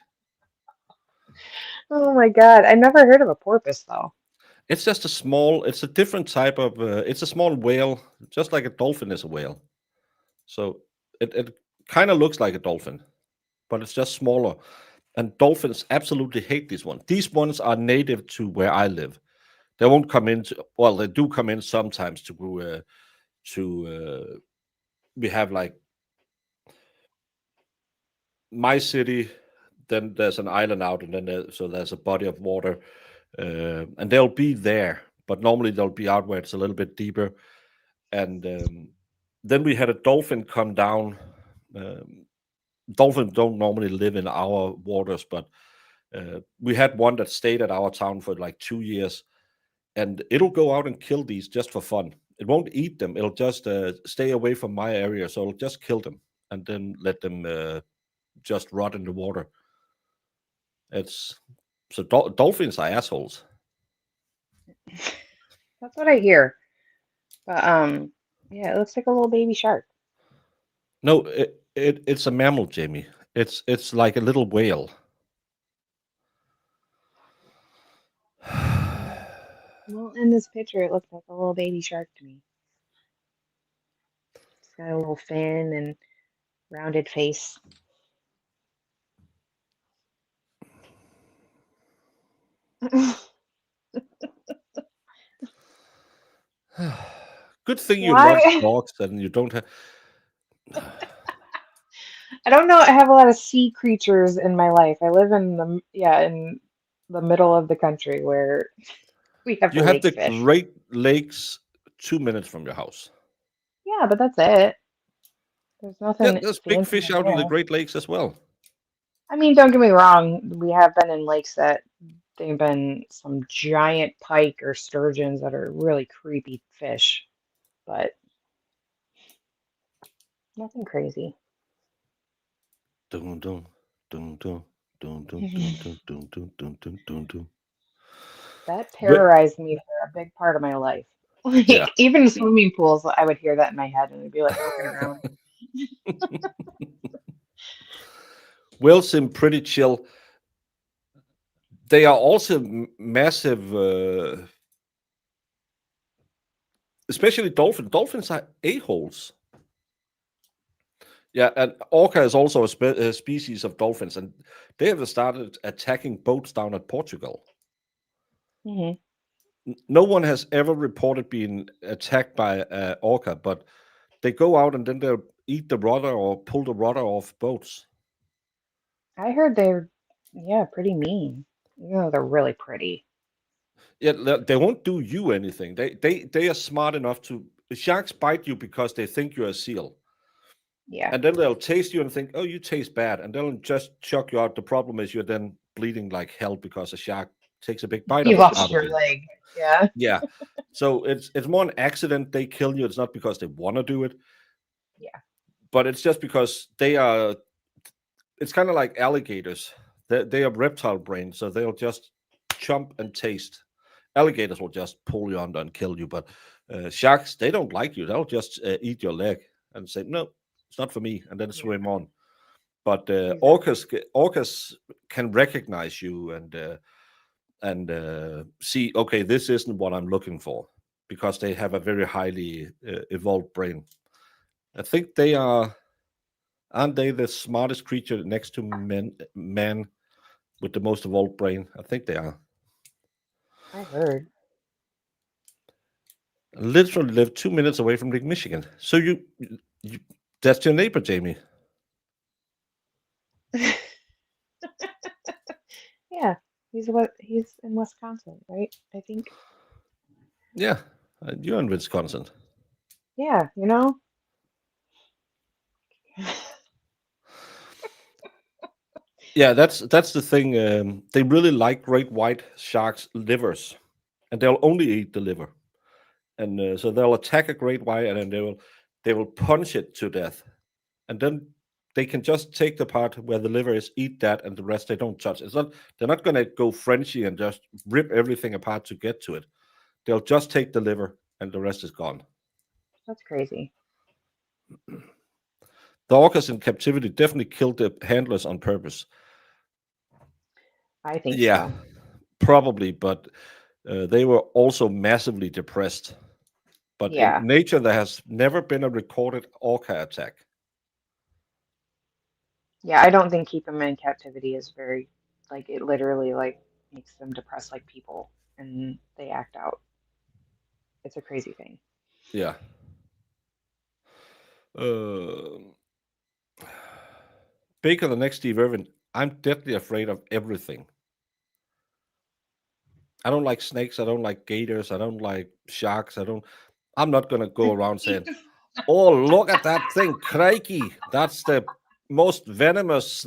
Oh my God. I never heard of a porpoise though. It's just a small. It's a different type of. It's a small whale, just like a dolphin is a whale. So it kind of looks like a dolphin, but it's just smaller. And dolphins absolutely hate these ones. These ones are native to where I live. They won't come into. Well, they do come in sometimes to. We have like my city. Then there's an island out, and then so there's a body of water, and they'll be there. But normally they'll be out where it's a little bit deeper. And then we had a dolphin come down. Um, Dolphins don't normally live in our waters, but we had one that stayed at our town for like 2 years, and it'll go out and kill these just for fun. It won't eat them. It'll just stay away from my area, so it'll just kill them and then let them just rot in the water. It's so dolphins are assholes. That's what I hear. But yeah, it looks like a little baby shark. No, it's a mammal, Jamie. It's like a little whale. Well, in this picture, it looks like a little baby shark to me. It's got a little fin and rounded face. Good thing you love Why? dogs and you don't have. I don't know. I have a lot of sea creatures in my life. I live in the middle of the country where we have You have lake the fish. Great Lakes 2 minutes from your house. Yeah, but that's it. There's Yeah, nothing there's big fancy fish in out in the there. Great Lakes as well. I mean, don't get me wrong. We have been in lakes that they've been some giant pike or sturgeons that are really creepy fish, but nothing crazy. Dun, dun, dun, dun, dun, dun, dun, dun, dun, dun, dun, dun, dun, dun. That Wh- terrorized me for a big part of my life. Yeah. Like even swimming pools, I would hear that in my head and I'd be like looking around. Whales seem pretty chill. They are also massive, especially dolphins. Dolphins are a-holes. Yeah, and orca is also a species of dolphins, and they have started attacking boats down at Portugal. Hmm. No one has ever reported being attacked by orca, but they go out and then they'll eat the rudder or pull the rudder off boats. I heard they're, yeah, pretty mean. You know, they're really pretty. Yeah, they won't do you anything. They are smart enough to. The sharks bite you because they think you're a seal, Yeah. and then they'll taste you and think, "Oh, you taste bad," and they'll just chuck you out. The problem is you're then bleeding like hell because a shark takes a big bite You of it lost out of your you. leg. Yeah. Yeah, so it's more an accident they kill you. It's not because they want to do it, Yeah. but it's just because they are. It's kind of like alligators. They have reptile brains, so they'll just chomp and taste. Alligators will just pull you under and kill you, but sharks, they don't like you. They'll just eat your leg and say, "No, it's not for me," and then Yeah. swim on. But Exactly. orcas can recognize you and see, okay, this isn't what I'm looking for, because they have a very highly evolved brain. I think they are. Aren't they the smartest creature next to man with the most evolved brain? I think they are. I heard. Literally live 2 minutes away from Lake Michigan. So you that's your neighbor, Jamie. Yeah. He's in Wisconsin, right? I think. Yeah, you're in Wisconsin. Yeah, you know? Yeah, that's the thing. They really like great white sharks' livers, and they'll only eat the liver. And so they'll attack a great white, and then they will punch it to death, and then they can just take the part where the liver is, eat that, and the rest they don't touch. It's not They're not gonna go Frenchy and just rip everything apart to get to it. They'll just take the liver, and the rest is gone. That's crazy. The orcas in captivity definitely killed the handlers on purpose. I think Yeah, so. probably, but they were also massively depressed. But in Yeah. nature, there has never been a recorded orca attack. Yeah, I don't think keeping them in captivity is very, like, it literally, like, makes them depressed like people and they act out. It's a crazy thing. Yeah. Uh, Baker, the next Steve Irwin. I'm deadly afraid of everything. I don't like snakes. I don't like gators. I don't like sharks. I'm not gonna go around saying, "Oh, look at that thing, crikey! That's the most venomous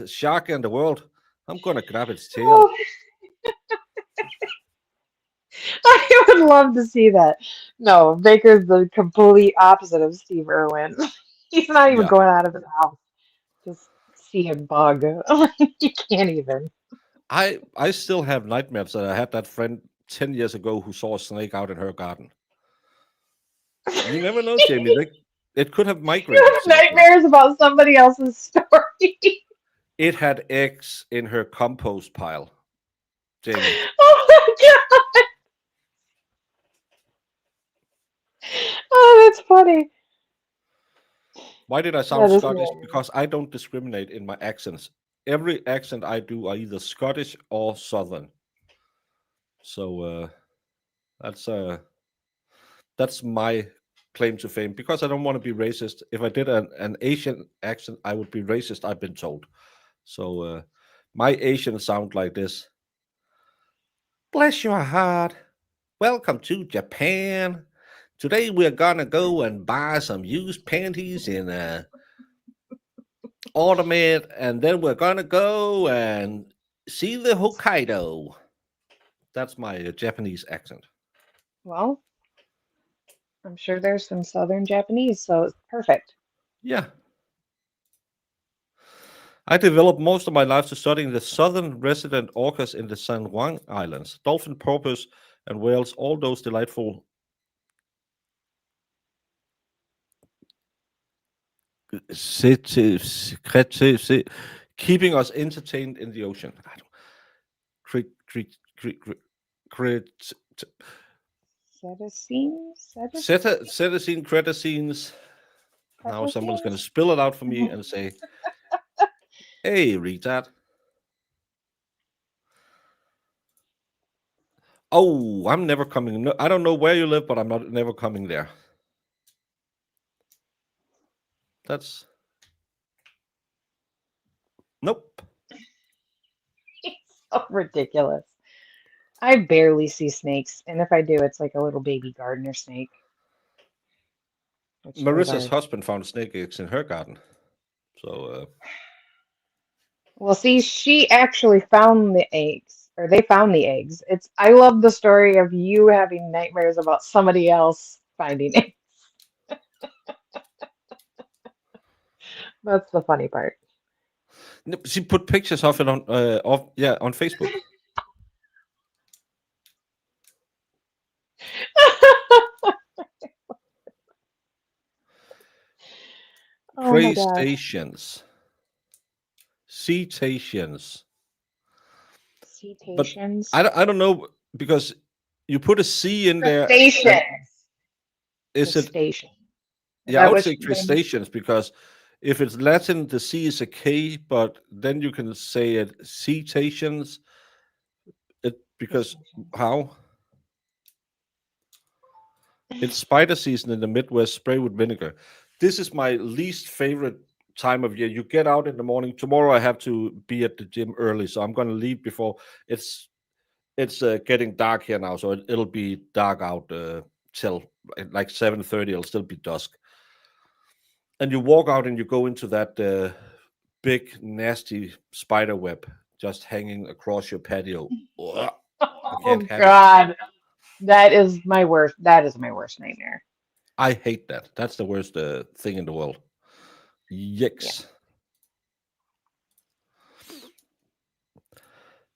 shark in the world." I'm gonna grab its tail. Oh, I would love to see that. No, Baker's the complete opposite of Steve Irwin. He's not even Yeah, going out of his house. Just see a bug. You can't even. I still have nightmares that I had that friend 10 years ago who saw a snake out in her garden. You never know, Jamie. It could have You migrated have somewhere. nightmares about somebody else's story. It had eggs in her compost pile, Jamie. Oh my God. Oh, that's funny. Why did I sound That is Scottish? hilarious. Because I don't discriminate in my accents. Every accent I do are either Scottish or Southern. So that's my claim to fame. Because I don't want to be racist. If I did an Asian accent, I would be racist. I've been told. So my Asian sound like this. Bless your heart. Welcome to Japan. Today we're gonna go and buy some used panties in Automate, and then we're gonna go and see the Hokkaido. That's my Japanese accent. Well, I'm sure there's some Southern Japanese, so it's perfect. Yeah. I developed most of my life to studying the southern resident orcas in the San Juan Islands, dolphin, porpoise, and whales, all those delightful keeping us entertained in the ocean. I don't, cre- cre- cre- cre- Cetacees? cetizen, cretacines. Now someone's going to Cetacees? spill it out for me and say, "Hey, retard." Oh, I'm never coming. No, I don't know where you live, but I'm not never coming there. That's nope. It's so ridiculous. I barely see snakes, and if I do, it's like a little baby gardener snake, which those Marissa's are. husband found snake eggs in her garden. So Well, see, she actually found the eggs, or they found the eggs. It's. I love the story of you having nightmares about somebody else finding it. That's the funny part. she put pictures of it on Facebook. Oh my gosh. Crustaceans, cetaceans. But Cetaceans? I don't know because you put a C in there, and Crustaceans. is it? Crustacean. Is Yeah, I that would what say they mean? crustaceans because if it's Latin, the C is a K, but then you can say it cetaceans. It because Crustaceans. how it's spider season in the Midwest. Spray with vinegar. This is my least favorite time of year. You get out in the morning. Tomorrow I have to be at the gym early, so I'm going to leave before it's getting dark here now. So it'll be dark out till like 7:30. It'll still be dusk. And you walk out and you go into that big nasty spider web just hanging across your patio. Ugh, I can't Oh have it. God. That is my worst. That is my worst nightmare. I hate that. That's the worst thing in the world. Yeah. Yikes.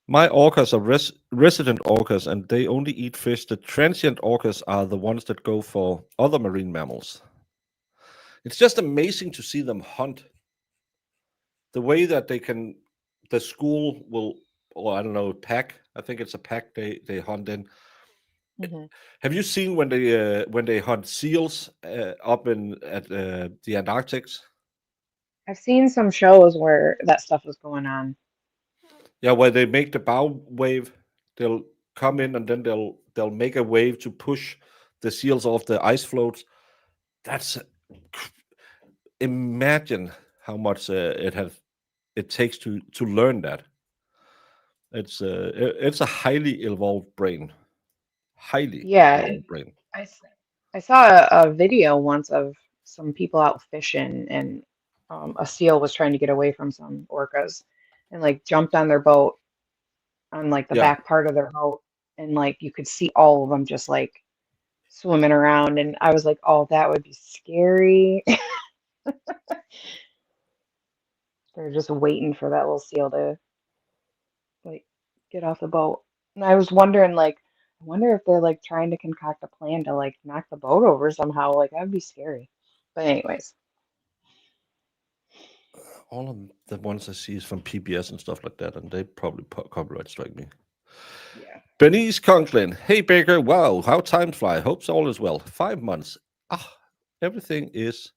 My orcas are resident orcas and they only eat fish. The transient orcas are the ones that go for other marine mammals. It's just amazing to see them hunt. The way that the school will or I don't know, pack. I think it's a pack they hunt in. Hmm. Have you seen when they hunt seals up in at the Antarctics? I've seen some shows where that stuff was going on. Yeah, where they make the bow wave, they'll come in and then they'll make a wave to push the seals off the ice floats. That's imagine how much it takes to learn that. It's a highly evolved brain, highly Yeah, evolved brain. I, s- I saw a video once of some people out fishing, and a seal was trying to get away from some orcas, and like jumped on their boat on like the Yeah. back part of their boat, and like you could see all of them just like swimming around, and I was like, oh, that would be scary. They're just waiting for that little seal to like get off the boat. And I was wondering, like, I wonder if they're like trying to concoct a plan to like knock the boat over somehow. Like, that'd be scary. But anyways, All of the ones I see is from PBS and stuff like that, and they probably copyright strike me. yeah. Bernice Conklin. Hey, Baker. Wow, how time fly. Hopes all is well. 5 months. Everything is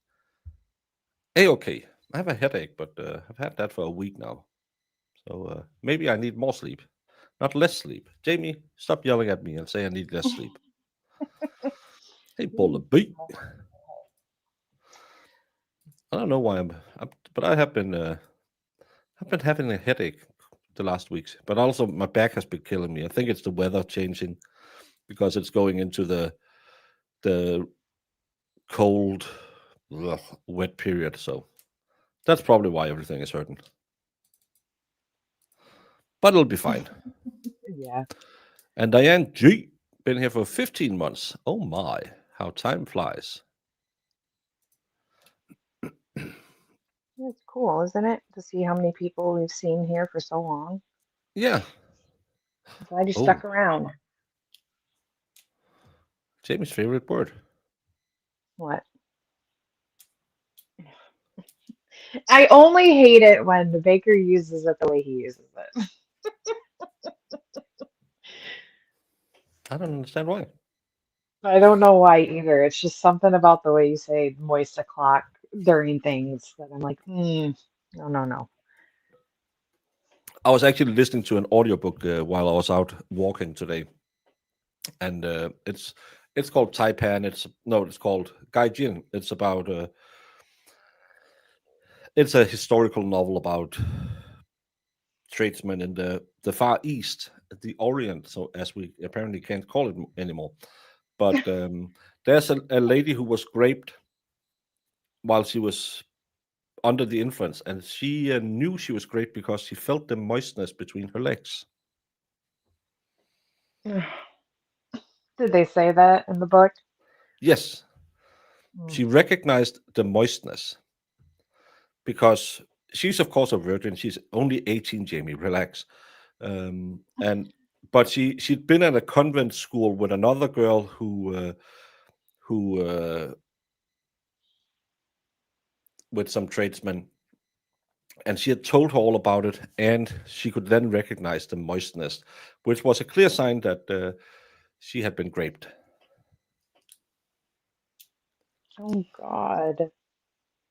a-okay. I have a headache, but I've had that for a week now. So maybe I need more sleep, not less sleep. Jamie, stop yelling at me and say I need less sleep. Hey, Bola B. I don't know why but I've been having a headache the last weeks, but also my back has been killing me. I think it's the weather changing because it's going into the cold, wet period. So that's probably why everything is hurting. But it'll be fine. Yeah. And Diane G, been here for 15 months. Oh my, how time flies. It's cool, isn't it? To see how many people we've seen here for so long. Yeah. I'm glad you Oh, stuck around. Jamie's favorite word. What? I only hate it when the baker uses it the way he uses it. I don't understand why. I don't know why either. It's just something about the way you say moist o'clock during things that I'm like, no, no, no. I was actually listening to an audiobook while I was out walking today, and it's called Taipan. It's called Gaijin. It's about it's a historical novel about tradesmen in the Far East, the Orient. So as we apparently can't call it anymore, but there's a lady who was raped while she was under the influence, and she knew she was raped because she felt the moistness between her legs. Did they say that in the book? Yes, Mm. she recognized the moistness because she's of course a virgin. She's only 18. Jamie, relax. And but she'd been at a convent school with another girl who with some tradesmen, and she had told her all about it, and she could then recognize the moistness, which was a clear sign that she had been raped. Oh God.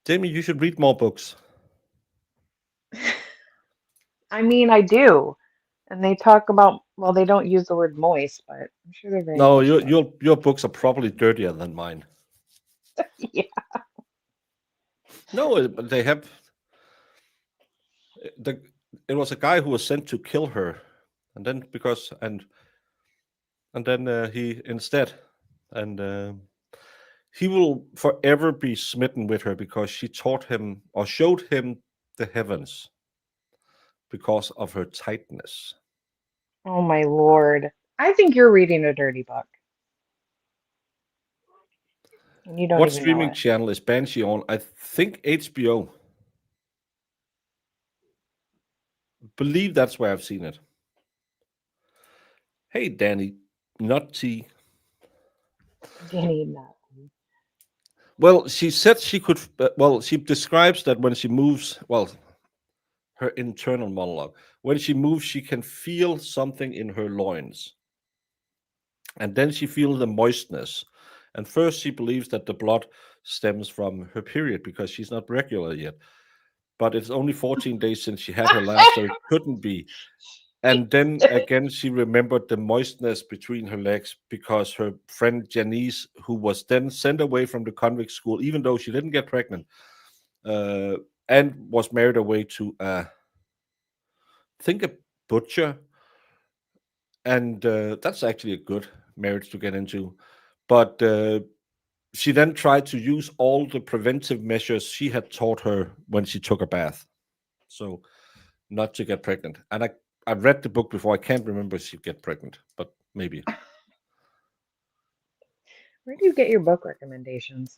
Jamie, you should read more books. I mean, I do. And they talk about, well, they don't use the word moist, but I'm sure they're very No, moist books. your books are probably dirtier than mine. Yeah. No, but they have the. It was a guy who was sent to kill her, and then and then he instead, and he will forever be smitten with her because she taught him or showed him the heavens because of her tightness. Oh my Lord. I think you're reading a dirty book and you don't What even know streaming it. channel is Banshee on? I think HBO. Believe that's where I've seen it. Hey, Danny, not T. Danny, not. Well, she said she could. Well, she describes that when she moves. Well, her internal monologue. When she moves, she can feel something in her loins. And then she feels the moistness. And first she believes that the blood stems from her period because she's not regular yet. But it's only 14 days since she had her last, so it couldn't be. And then again, she remembered the moistness between her legs because her friend Janice, who was then sent away from the convict school, even though she didn't get pregnant, and was married away to, I think, a butcher. And that's actually a good marriage to get into. But she then tried to use all the preventive measures she had taught her when she took a bath. So not to get pregnant. And I read the book before. I can't remember if she'd get pregnant, but maybe. Where do you get your book recommendations?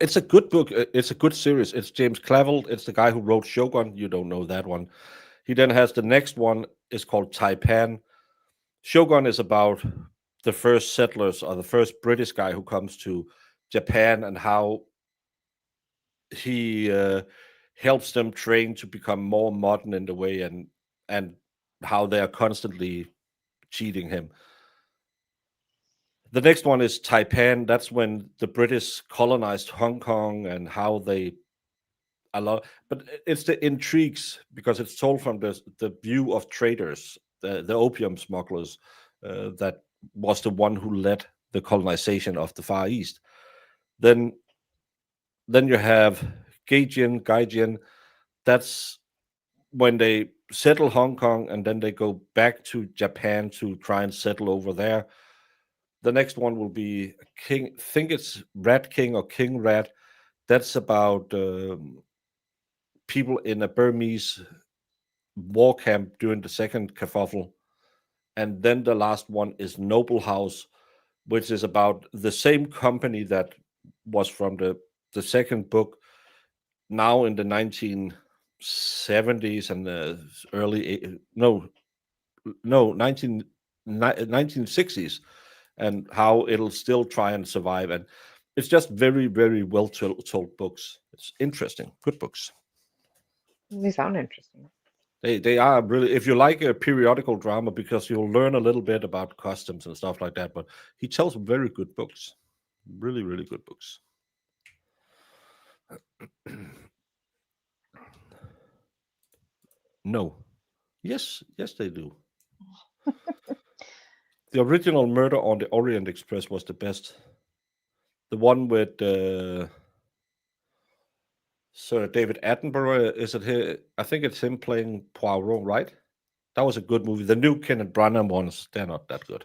It's a good book. It's a good series. It's James Clavell. It's the guy who wrote Shogun. You don't know that one. He then has the next one is called Taipan. Shogun is about the first settlers or the first British guy who comes to Japan and how he helps them train to become more modern in the way and how they are constantly cheating him. The next one is Taipan. That's when the British colonized Hong Kong and how they but it's the intrigues because it's told from the view of traders, the opium smugglers, that was the one who led the colonization of the Far East. Then you have Gaijin. That's when they settle Hong Kong and then they go back to Japan to try and settle over there. The next one will be King. Think it's Rat King or King Rat. That's about people in a Burmese war camp during the second kerfuffle. And then the last one is Noble House, which is about the same company that was from the second book, now in the 1970s and the early 1960s, and how it'll still try and survive. And it's just very, very well told books. It's interesting, good books. They sound interesting. They are really, if you like a periodical drama, because you'll learn a little bit about customs and stuff like that. But he tells very good books, really, really good books. No. Yes, they do. The original Murder on the Orient Express was the best. The one with Sir David Attenborough, is it here? I think it's him playing Poirot, right? That was a good movie. The new Kenneth Branagh ones, they're not that good.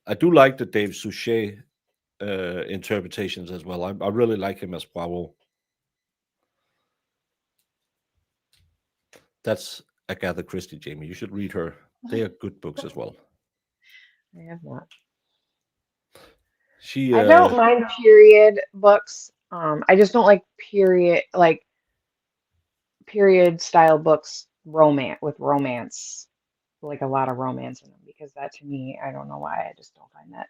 I do like the Dave Suchet interpretations as well. I really like him as Poirot. That's Agatha Christie, Jamie. You should read her. They are good books as well. I have not. I don't mind period books. I just don't like period style books romance, like a lot of romance in them, because that to me, I don't know why, I just don't find that.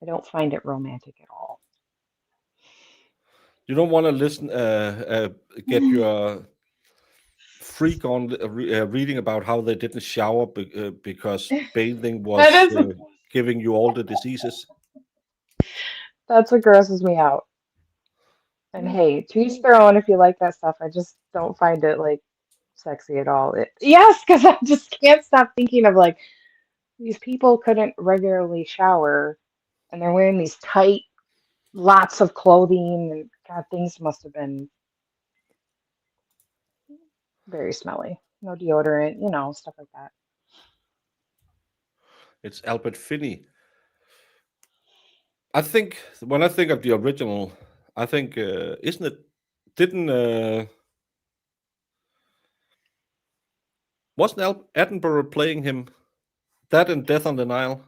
I don't find it romantic at all. You don't want to listen, get your freak on reading about how they didn't shower because bathing was giving you all the diseases. That's what grosses me out. And hey, to each their own if you like that stuff. I just don't find it like sexy at all. Yes, because I just can't stop thinking of like these people couldn't regularly shower and they're wearing these tight, lots of clothing, and God, things must have been very smelly. No deodorant, stuff like that. It's Albert Finney. I think when I think of the original, I think isn't it? Wasn't Attenborough playing him? That and Death on the Nile.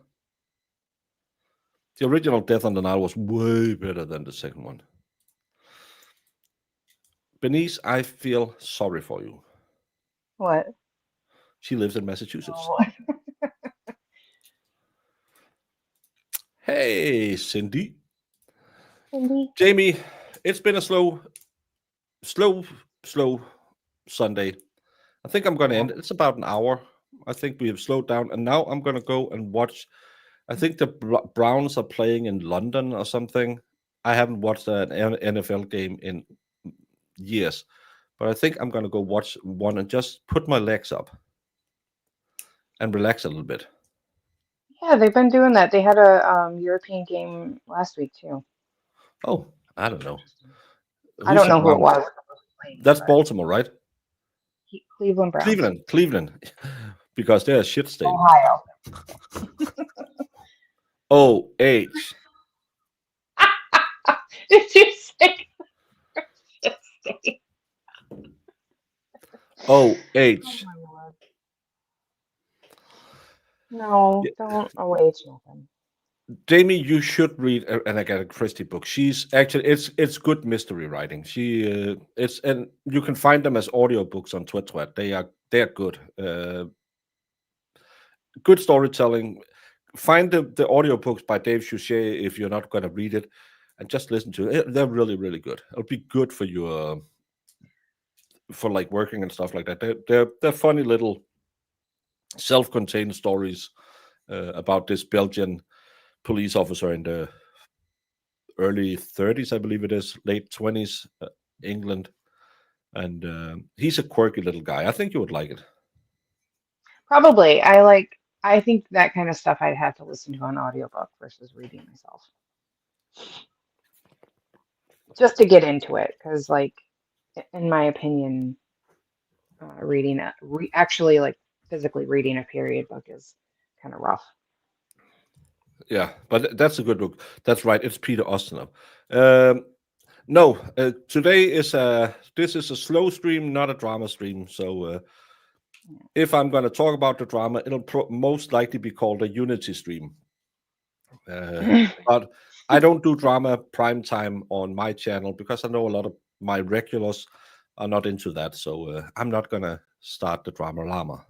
The original Death on the Nile was way better than the second one. Benice, I feel sorry for you. What? She lives in Massachusetts. Oh. Hey, Cindy. Cindy. Jamie, it's been a slow slow Sunday. I think I'm gonna Yeah. end. It's about an hour. I think we have slowed down, and now I'm gonna go and watch. I think the Browns are playing in London or something. I haven't watched an NFL game in years, but I think I'm gonna go watch one and just put my legs up and relax a little bit. Yeah, they've been doing that. They had a European game last week too. Oh, I don't know. Interesting. I Who's don't the know who it Browns? was that was playing, That's but Baltimore, right? Cleveland Browns. Cleveland, because they're a shit stain. Ohio. OH. Did you say state? Oh OH. my Lord. No, don't OH nothing. Jamie, you should read an Agatha Christie book. She's actually it's good mystery writing. It's and you can find them as audiobooks on Twit. They are good. Good storytelling. Find the audiobooks by Dave Suchet if you're not going to read it, and just listen to it. They're really really good. It'll be good for you for like working and stuff like that. They're funny little self-contained stories about this Belgian police officer in the early 30s, I believe it is, late 20s, England. And he's a quirky little guy. I think you would like it. Probably. I think that kind of stuff I'd have to listen to on audiobook versus reading myself. Just to get into it, because in my opinion, reading actually like physically reading a period book is kind of rough. Yeah, but that's a good book. That's right. It's Peter Ustinov. No, today this is a slow stream, not a drama stream. So if I'm going to talk about the drama, it'll most likely be called a Unity stream. But I don't do drama prime time on my channel because I know a lot of my regulars are not into that. So I'm not going to start the drama llama.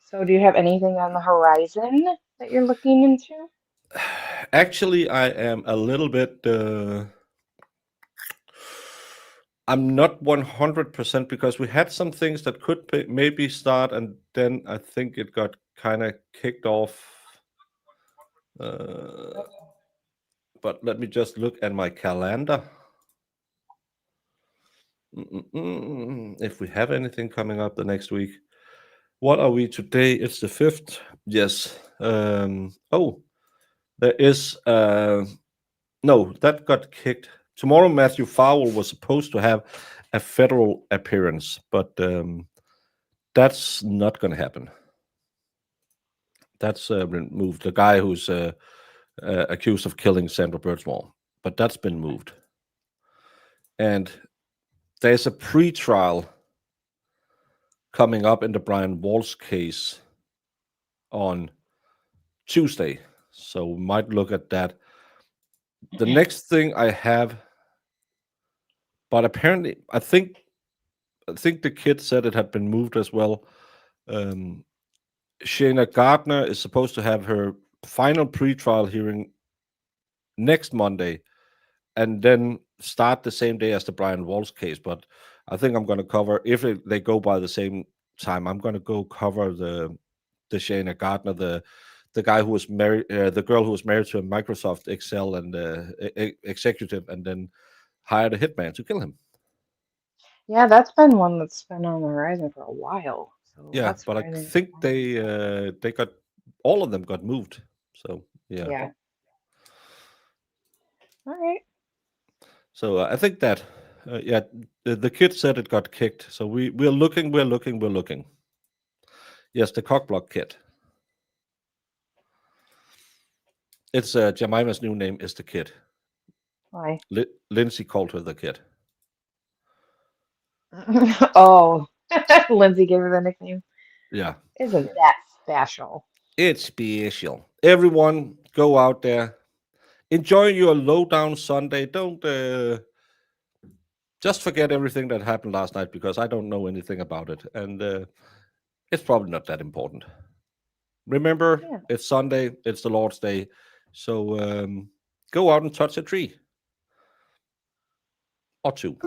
So do you have anything on the horizon that you're looking into? Actually, I am a little bit. I'm not 100% because we had some things that could maybe start, and then I think it got kind of kicked off. But let me just look at my calendar. If we have anything coming up the next week. What are we today? It's the 5th. Yes. Oh, there is. No, that got kicked. Tomorrow, Matthew Fowle was supposed to have a federal appearance, but that's not going to happen. That's removed. The guy who's accused of killing Sandra Birdsmall, but that's been moved. And there's a pre-trial coming up in the Brian Walsh case on Tuesday, so we might look at that. The next thing I have, but apparently, I think the kid said it had been moved as well. Shayna Gardner is supposed to have her final pre-trial hearing next Monday, and then start the same day as the Brian Walsh case. But I think I'm going to cover, if they go by the same time, I'm going to go cover the Shayna Gardner, the guy who was married, the girl who was married to a Microsoft Excel and executive, and then hired a hitman to kill him. Yeah, that's been one that's been on the horizon for a while. So Yeah, that's but I surprising. think they got, all of them got moved. So yeah. Yeah. All right. So I think that yeah, the kid said it got kicked. So we're looking. Yes, the cockblock kid. It's Jemima's new name is the kid. Why? Lindsay called her the kid. Oh, Lindsay gave her the nickname. Yeah. Isn't that special? It's special. Everyone, go out there, enjoy your lowdown Sunday. Don't just forget everything that happened last night because I don't know anything about it, and it's probably not that important. Remember, Yeah. it's Sunday. It's the Lord's Day, so go out and touch a tree or two.